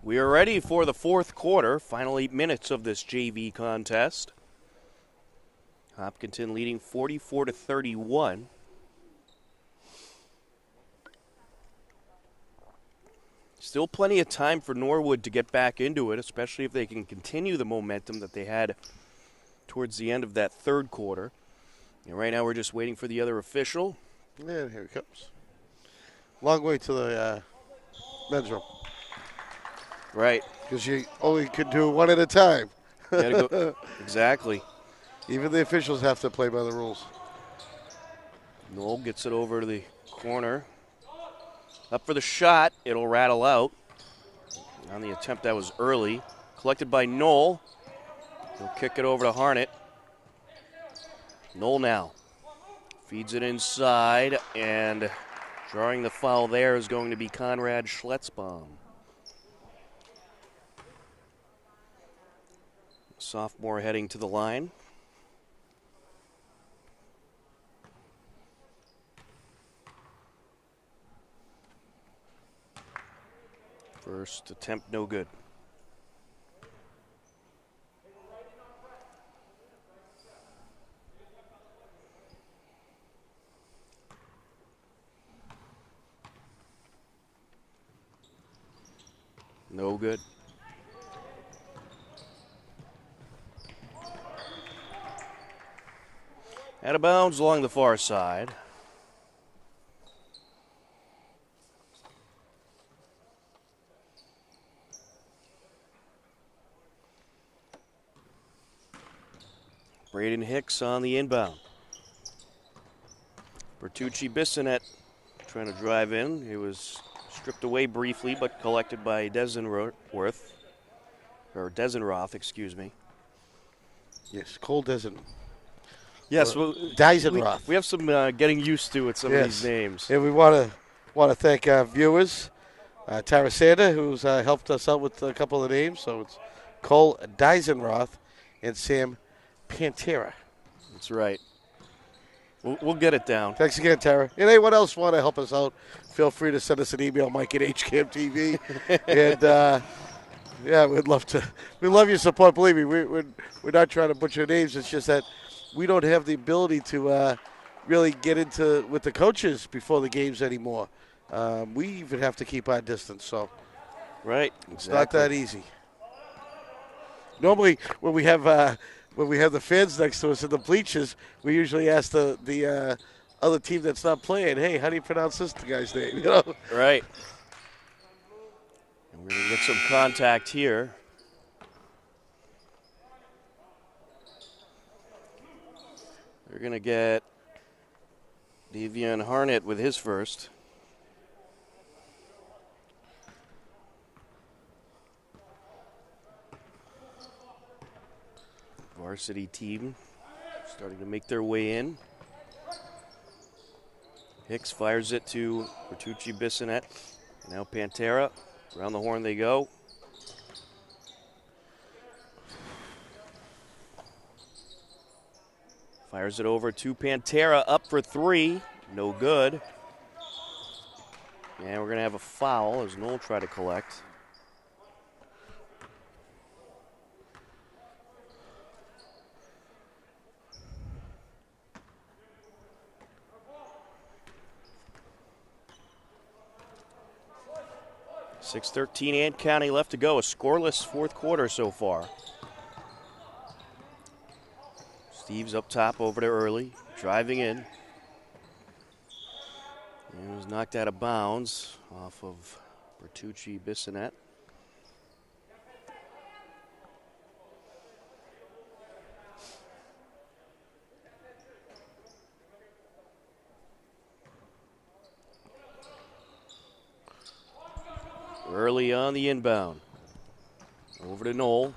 We are ready for the fourth quarter, final 8 minutes of this JV contest. Hopkinton leading 44-31. Still plenty of time for Norwood to get back into it, especially if they can continue the momentum that they had towards the end of that third quarter. And right now we're just waiting for the other official. And here he comes. Long way to the men's room. Right. Because you only can do one at a time. Gotta go. Exactly. Even the officials have to play by the rules. Knoll gets it over to the corner. Up for the shot. It'll rattle out. On the attempt, that was early. Collected by Knoll. He'll kick it over to Harnett. Knoll now. Feeds it inside, and drawing the foul there is going to be Conrad Schletzbaum. Sophomore heading to the line. First attempt, no good. No good. Out of bounds along the far side. Braden Hicks on the inbound. Bertucci Bissonette trying to drive in. He was stripped away briefly, but collected by Desenroth, excuse me. Yes, Cole Desen. Yes, Deisenroth. We have some getting used to with some of these names. And we want to thank our viewers, Tara Sander, who's helped us out with a couple of names. So it's Cole Deisenroth and Sam Pantera. That's right. We'll get it down. Thanks again, Tara. And anyone else want to help us out, feel free to send us an email, Mike at HCAM TV. And, yeah, we'd love to. We love your support. Believe me, we're not trying to butcher names. It's just that we don't have the ability to really get into with the coaches before the games anymore. We even have to keep our distance. So, right, it's not that easy. Normally, when we have the fans next to us in the bleachers, we usually ask the other team that's not playing, "Hey, how do you pronounce this guy's name?" You know, right. And we're gonna get some contact here. We're gonna get Devian Harnett with his first. Varsity team starting to make their way in. Hicks fires it to Bertucci Bissonette. Now Pantera. Around the horn they go. Fires it over to Pantera. Up for three. No good. And we're going to have a foul as Knoll try to collect. .6:13 and counting left to go. A scoreless fourth quarter so far. Steve's up top over to Early. Driving in. And was knocked out of bounds off of Bertucci Bissonette. Early on the inbound. Over to Knoll.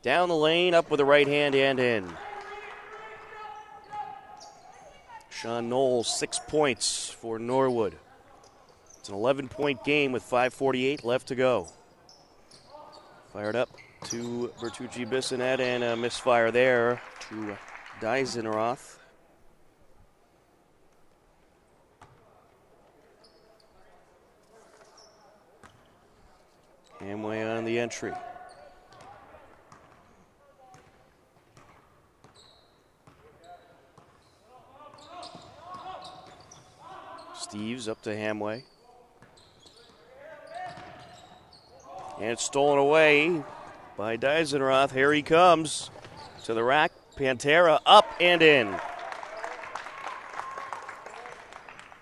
Down the lane, up with the right hand and in. Sean Knoll, 6 points for Norwood. It's an 11-point game with 5:48 left to go. Fired up to Bertucci Bissonette and a misfire there to Deisenroth. the entry. Steves up to Hamway. And it's stolen away by Deisenroth. Here he comes to the rack. Pantera up and in.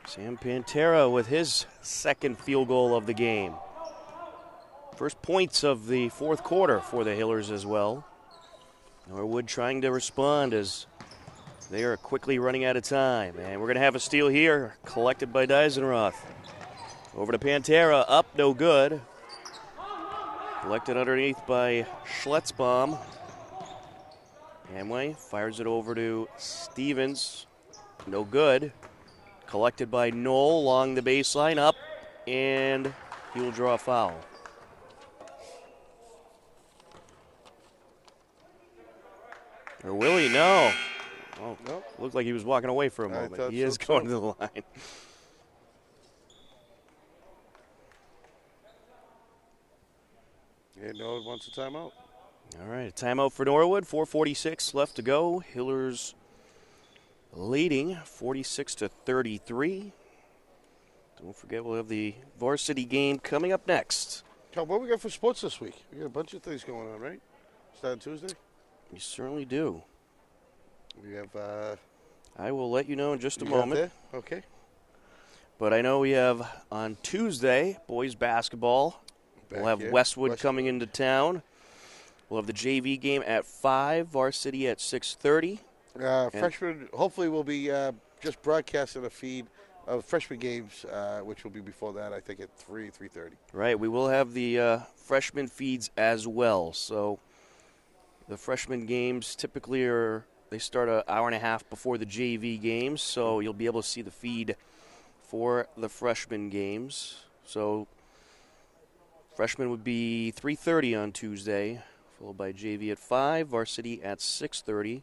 Sam Pantera with his second field goal of the game. First points of the fourth quarter for the Hillers as well. Norwood trying to respond as they are quickly running out of time. And we're going to have a steal here, collected by Deisenroth. Over to Pantera, up, no good. Collected underneath by Schletzbaum. Hamway fires it over to Stevens. No good. Collected by Knoll along the baseline, up, and he will draw a foul. Or will he? No. Oh, Nope. Looked like he was walking away for a moment. He is going to the line. And Norwood wants a timeout. All right, a timeout for Norwood. 4:46 left to go. Hillers leading 46-33. Don't forget, we'll have the varsity game coming up next. Tom, what we got for sports this week? We got a bunch of things going on, right? Starting Tuesday? We certainly do. We have. I will let you know in just a You got moment. there? Okay. But I know we have on Tuesday boys basketball. Back We'll have here. Westwood coming into town. We'll have the JV game at 5, varsity at 6:30. Freshmen, hopefully, will be just broadcasting a feed of freshman games, which will be before that, I think, at 3:30. Right, we will have the freshman feeds as well. So the freshman games typically they start an hour and a half before the JV games, so you'll be able to see the feed for the freshman games. So freshman would be 3:30 on Tuesday, followed by JV at 5, varsity at 6:30.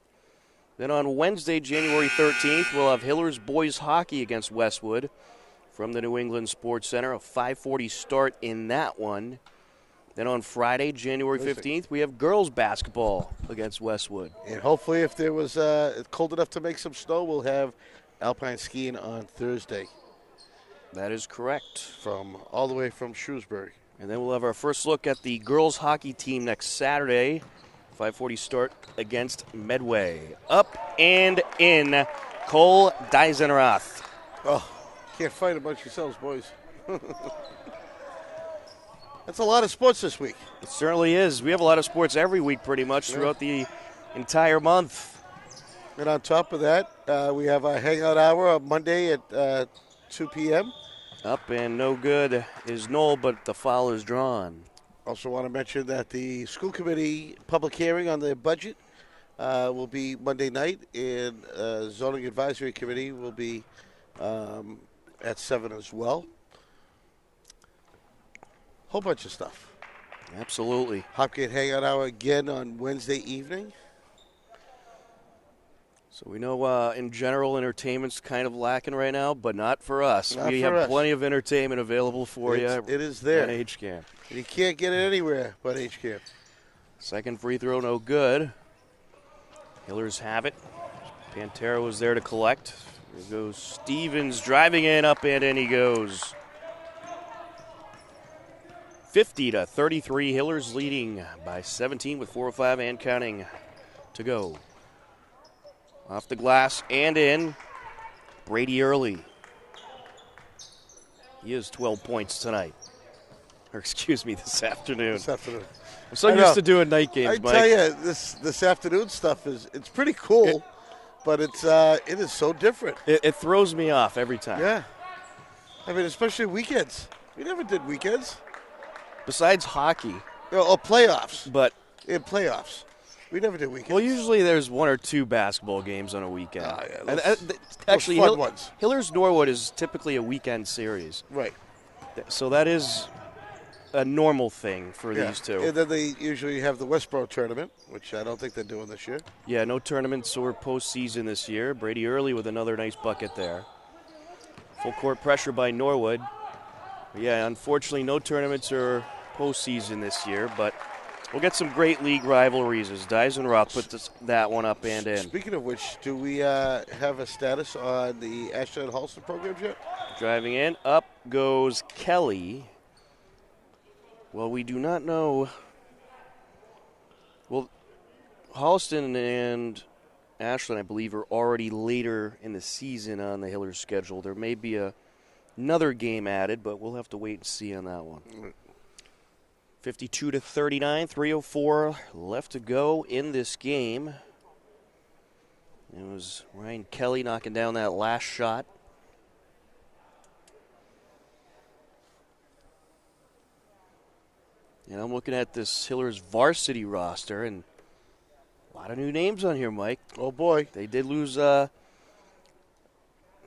Then on Wednesday, January 13th, we'll have Hillers boys hockey against Westwood from the New England Sports Center. A 5:40 start in that one. Then on Friday, January 15th, we have girls basketball against Westwood. And hopefully, if there was cold enough to make some snow, we'll have alpine skiing on Thursday. That is correct. From all the way from Shrewsbury. And then we'll have our first look at the girls hockey team next Saturday. 5:40 start against Medway. Up and in, Cole Deisenroth. Oh, can't fight amongst yourselves, boys. That's a lot of sports this week. It certainly is. We have a lot of sports every week pretty much throughout the entire month. And on top of that, we have our hangout hour on Monday at 2 p.m. Up and no good is Knoll, but the foul is drawn. Also want to mention that the school committee public hearing on the budget will be Monday night, and zoning advisory committee will be at 7 as well. Whole bunch of stuff. Absolutely. Hopgate Hangout Hour again on Wednesday evening. So we know in general entertainment's kind of lacking right now, but not for us. Not we for have us. plenty of entertainment available for you. It is there. At H-Camp. And you can't get it anywhere but H-Camp. Second free throw, no good. Hillers have it. Pantera was there to collect. Here goes Stevens driving in, up and in he goes. 50-33, Hillers leading by 17 with 4:05 and counting to go. Off the glass and in, Brady Early. He has 12 points tonight. Or excuse me, this afternoon. This afternoon. I'm so used to doing night games, Mike. I tell you, this afternoon stuff it's pretty cool, but it is so different. It throws me off every time. Yeah. I mean, especially weekends. We never did weekends. Besides hockey. Or playoffs. But in playoffs. We never did weekends. Well, usually there's one or two basketball games on a weekend. Actually, fun ones. Hillers Norwood is typically a weekend series. Right. So that is a normal thing for these two. And then they usually have the Westboro tournament, which I don't think they're doing this year. Yeah, no tournaments or postseason this year. Brady Early with another nice bucket there. Full court pressure by Norwood. But yeah, unfortunately, no tournaments or postseason this year, but we'll get some great league rivalries as Deisenroth put that one up and in. Speaking of which, do we have a status on the Ashland Halston programs yet? Driving in, up goes Kelly. Well, we do not know. Well, Halston and Ashland, I believe, are already later in the season on the Hillers schedule. There may be another game added, but we'll have to wait and see on that one. 52-39, 3:04 left to go in this game. It was Ryan Kelly knocking down that last shot. And I'm looking at this Hillers varsity roster, and a lot of new names on here, Mike. Oh, boy. They did lose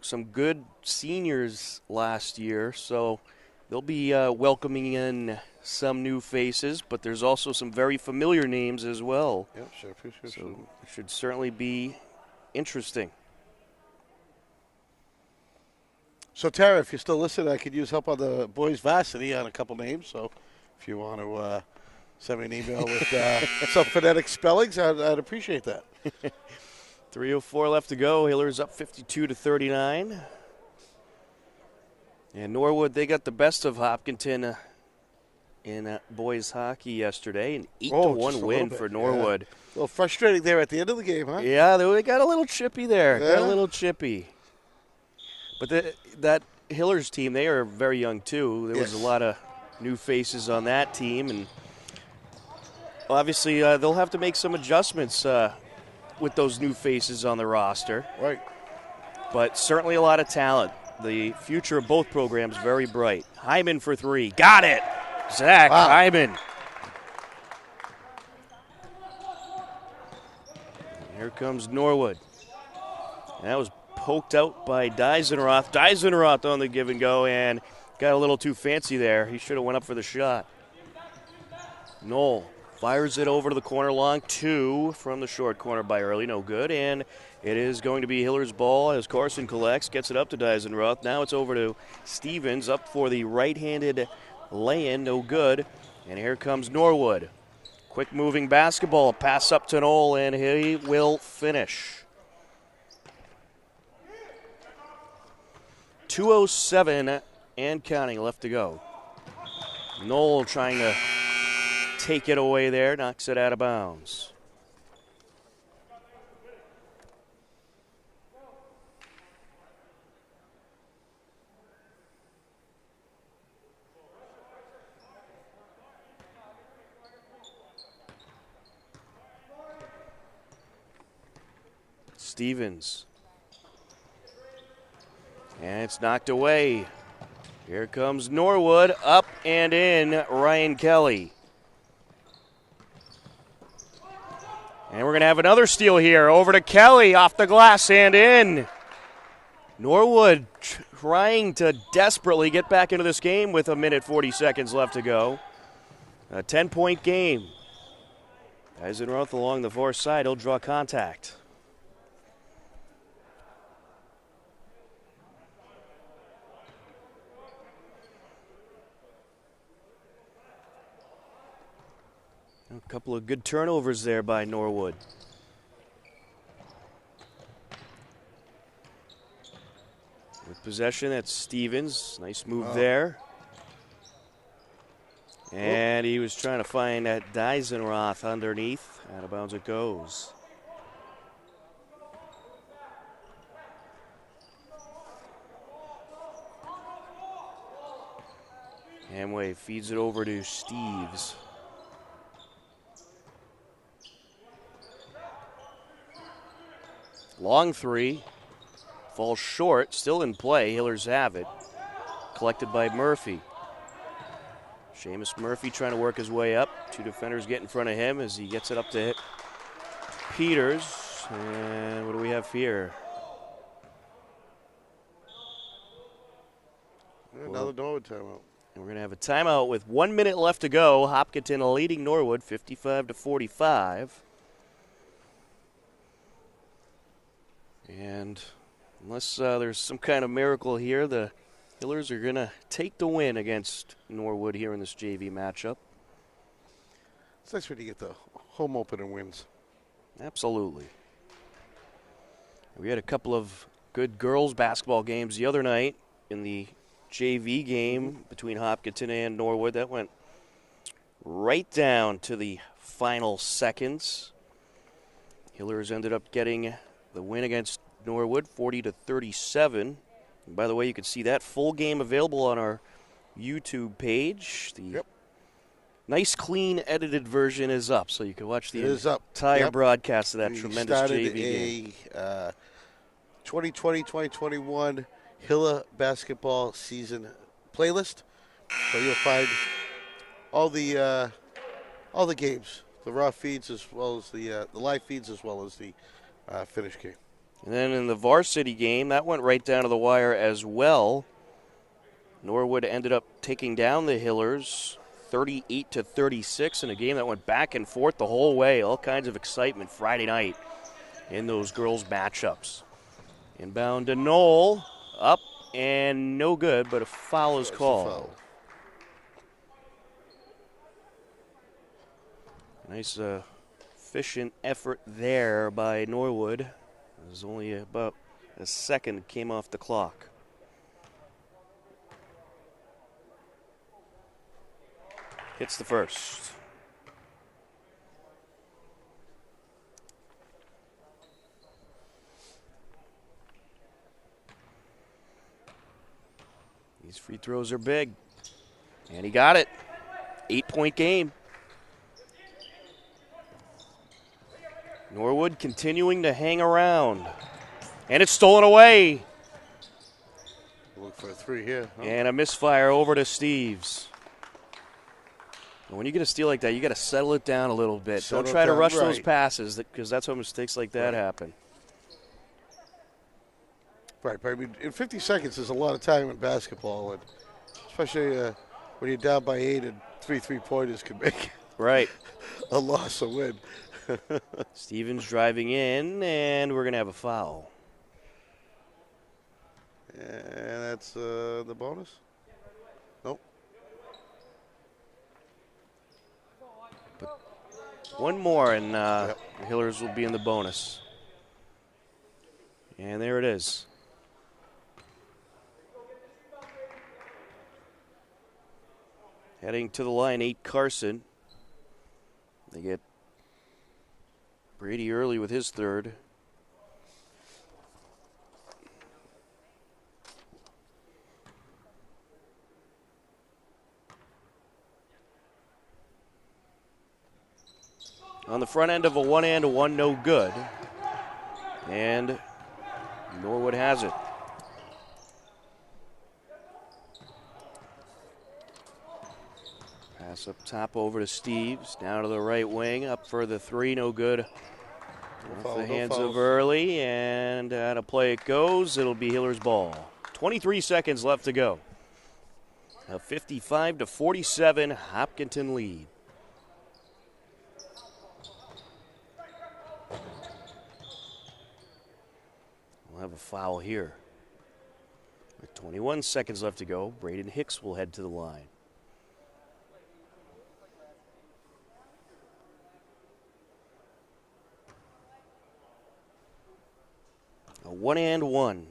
some good seniors last year, so they'll be welcoming in some new faces, but there's also some very familiar names as well. Yeah, sure. So it should certainly be interesting. So, Tara, if you're still listening, I could use help on the boys' varsity on a couple names. So, if you want to send me an email with some phonetic spellings, I'd appreciate that. 3:04 left to go. Hillers up 52-39. And Norwood, they got the best of Hopkinton in boys hockey yesterday. An 8-1 win for Norwood. Yeah. A little frustrating there at the end of the game, huh? Yeah, they got a little chippy there. Yeah. Got a little chippy. But that Hillers team, they are very young too. There was a lot of new faces on that team, and obviously they'll have to make some adjustments with those new faces on the roster. Right. But certainly a lot of talent. The future of both programs very bright. Hyman for three. Got it! Zach Hyman. Here comes Norwood. And that was poked out by Deisenroth. Deisenroth on the give and go and got a little too fancy there. He should have went up for the shot. Knoll fires it over to the corner, long two from the short corner by Early, no good. And it is going to be Hiller's ball as Carson collects, gets it up to Deisenroth. Now it's over to Stevens, up for the right-handed lay-in, no good. And here comes Norwood. Quick moving basketball, pass up to Knoll, and he will finish. 2:07 and counting left to go. Knoll trying to take it away there, knocks it out of bounds. Stevens. And it's knocked away. Here comes Norwood, up and in, Ryan Kelly. And we're going to have another steal here. Over to Kelly, off the glass and in. Norwood trying to desperately get back into this game with 1:40 seconds left to go. A 10-point game. Deisenroth along the far side, he'll draw contact. A couple of good turnovers there by Norwood. With possession, that's Stevens. Nice move there. And he was trying to find that Deisenroth underneath. Out of bounds it goes. Hamway feeds it over to Steves. Long three, falls short, still in play. Hillers have it. Collected by Murphy. Seamus Murphy trying to work his way up. Two defenders get in front of him as he gets it up to Peters. And what do we have here? Another Norwood timeout. And we're going to have a timeout with 1 minute left to go. Hopkinton leading Norwood 55-45. And unless there's some kind of miracle here, the Hillers are going to take the win against Norwood here in this JV matchup. It's nice when you get the home opener wins. Absolutely. We had a couple of good girls basketball games the other night in the JV game between Hopkinton and Norwood. That went right down to the final seconds. Hillers ended up getting the win against Norwood, 40-37. And by the way, you can see that full game available on our YouTube page. The nice, clean, edited version is up, so you can watch the entire broadcast of that tremendous JV game. A 2020-2021 Hilla basketball season playlist, so you'll find all the games, the raw feeds as well as the live feeds as well as the finished game. And then in the Varsity game, that went right down to the wire as well. Norwood ended up taking down the Hillers 38-36 in a game that went back and forth the whole way. All kinds of excitement Friday night in those girls' matchups. Inbound to Knoll, up and no good, but a foul is called. Nice efficient effort there by Norwood. It was only about a second came off the clock. Hits the first. These free throws are big. And he got it. 8-point game. Norwood continuing to hang around. And it's stolen away. Look for a three here. Oh. And a misfire over to Steves. And when you get a steal like that, you got to settle it down a little bit. Don't try to rush those passes, because that's how mistakes like that happen. Right, but I mean, in 50 seconds is a lot of time in basketball, and especially when you're down by 8 and 3 3-pointers can make a loss or win. Stevens driving in, and we're going to have a foul. And that's the bonus? Nope. But one more, and the Hillers will be in the bonus. And there it is. Heading to the line, 8 Carson. They get Brady early with his third. On the front end of a one-and-one, no good. And Norwood has it. Pass up top over to Steves. Down to the right wing. Up for the three. No good. Off the hands of Early. And out of play it goes. It'll be Hiller's ball. 23 seconds left to go. A 55-47 Hopkinton lead. We'll have a foul here. With 21 seconds left to go, Braden Hicks will head to the line. A 1-and-1.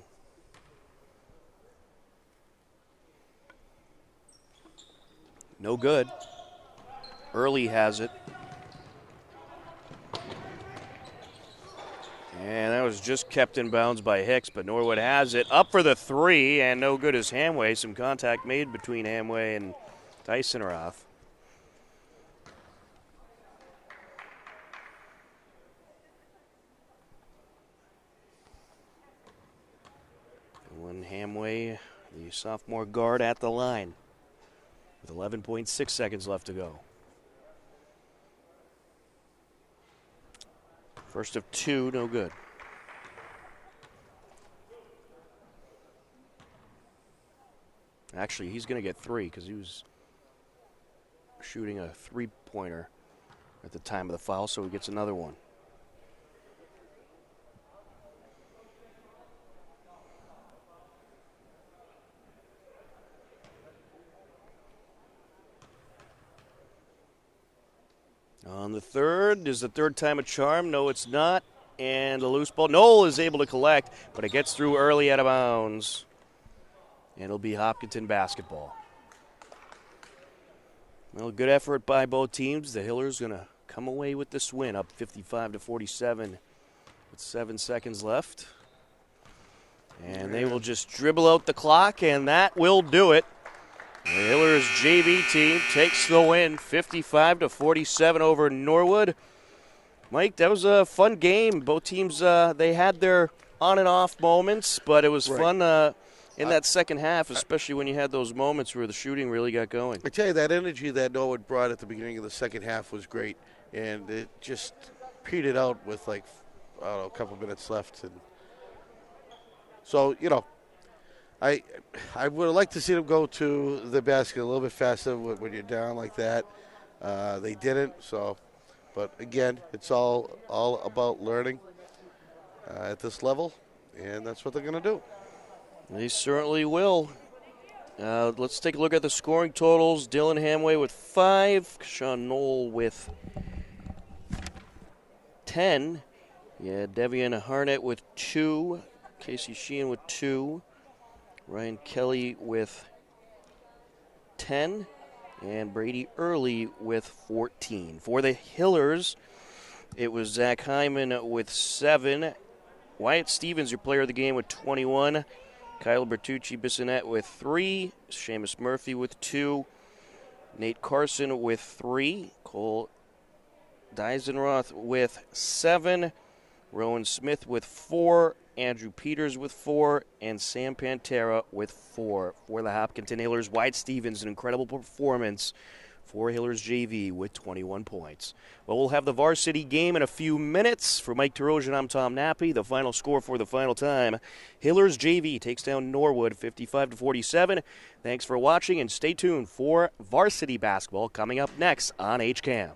No good. Early has it. And that was just kept in bounds by Hicks, but Norwood has it. Up for the three, and no good is Hamway. Some contact made between Hamway and Dysonroth. One Hamway, the sophomore guard, at the line with 11.6 seconds left to go. First of two, no good. Actually, he's going to get three because he was shooting a three-pointer at the time of the foul, so he gets another one. On the third, is the third time a charm? No, it's not. And a loose ball. Knoll is able to collect, but it gets through early out of bounds. And it'll be Hopkinton basketball. Well, good effort by both teams. The Hillers going to come away with this win, up 55-47 with 7 seconds left. And they will just dribble out the clock, and that will do it. The Hillers JV team takes the win, 55-47 over Norwood. Mike, that was a fun game. Both teams, they had their on and off moments, but it was fun in that second half, especially when you had those moments where the shooting really got going. I tell you, that energy that Norwood brought at the beginning of the second half was great, and it just petered out with, like, I don't know, a couple minutes left. And so, you know, I would have liked to see them go to the basket a little bit faster when you're down like that. They didn't, so. But, again, it's all about learning at this level, and that's what they're going to do. They certainly will. Let's take a look at the scoring totals. Dylan Hamway with 5. Sean Knoll with 10. Yeah, Devian Harnett with 2. Casey Sheehan with 2. Ryan Kelly with 10. And Brady Early with 14. For the Hillers, it was Zach Hyman with 7. Wyatt Stevens, your player of the game, with 21. Kyle Bertucci Bissonette with 3. Seamus Murphy with 2. Nate Carson with 3. Cole Deisenroth with 7. Rowan Smith with 4. Andrew Peters with 4, and Sam Pantera with 4. For the Hopkinton Hillers, Wyatt Stevens, an incredible performance for Hillers JV with 21 points. Well, we'll have the varsity game in a few minutes. For Mike Terosian, I'm Tom Nappy. The final score for the final time, Hillers JV takes down Norwood 55-47. Thanks for watching, and stay tuned for varsity basketball coming up next on HCAM.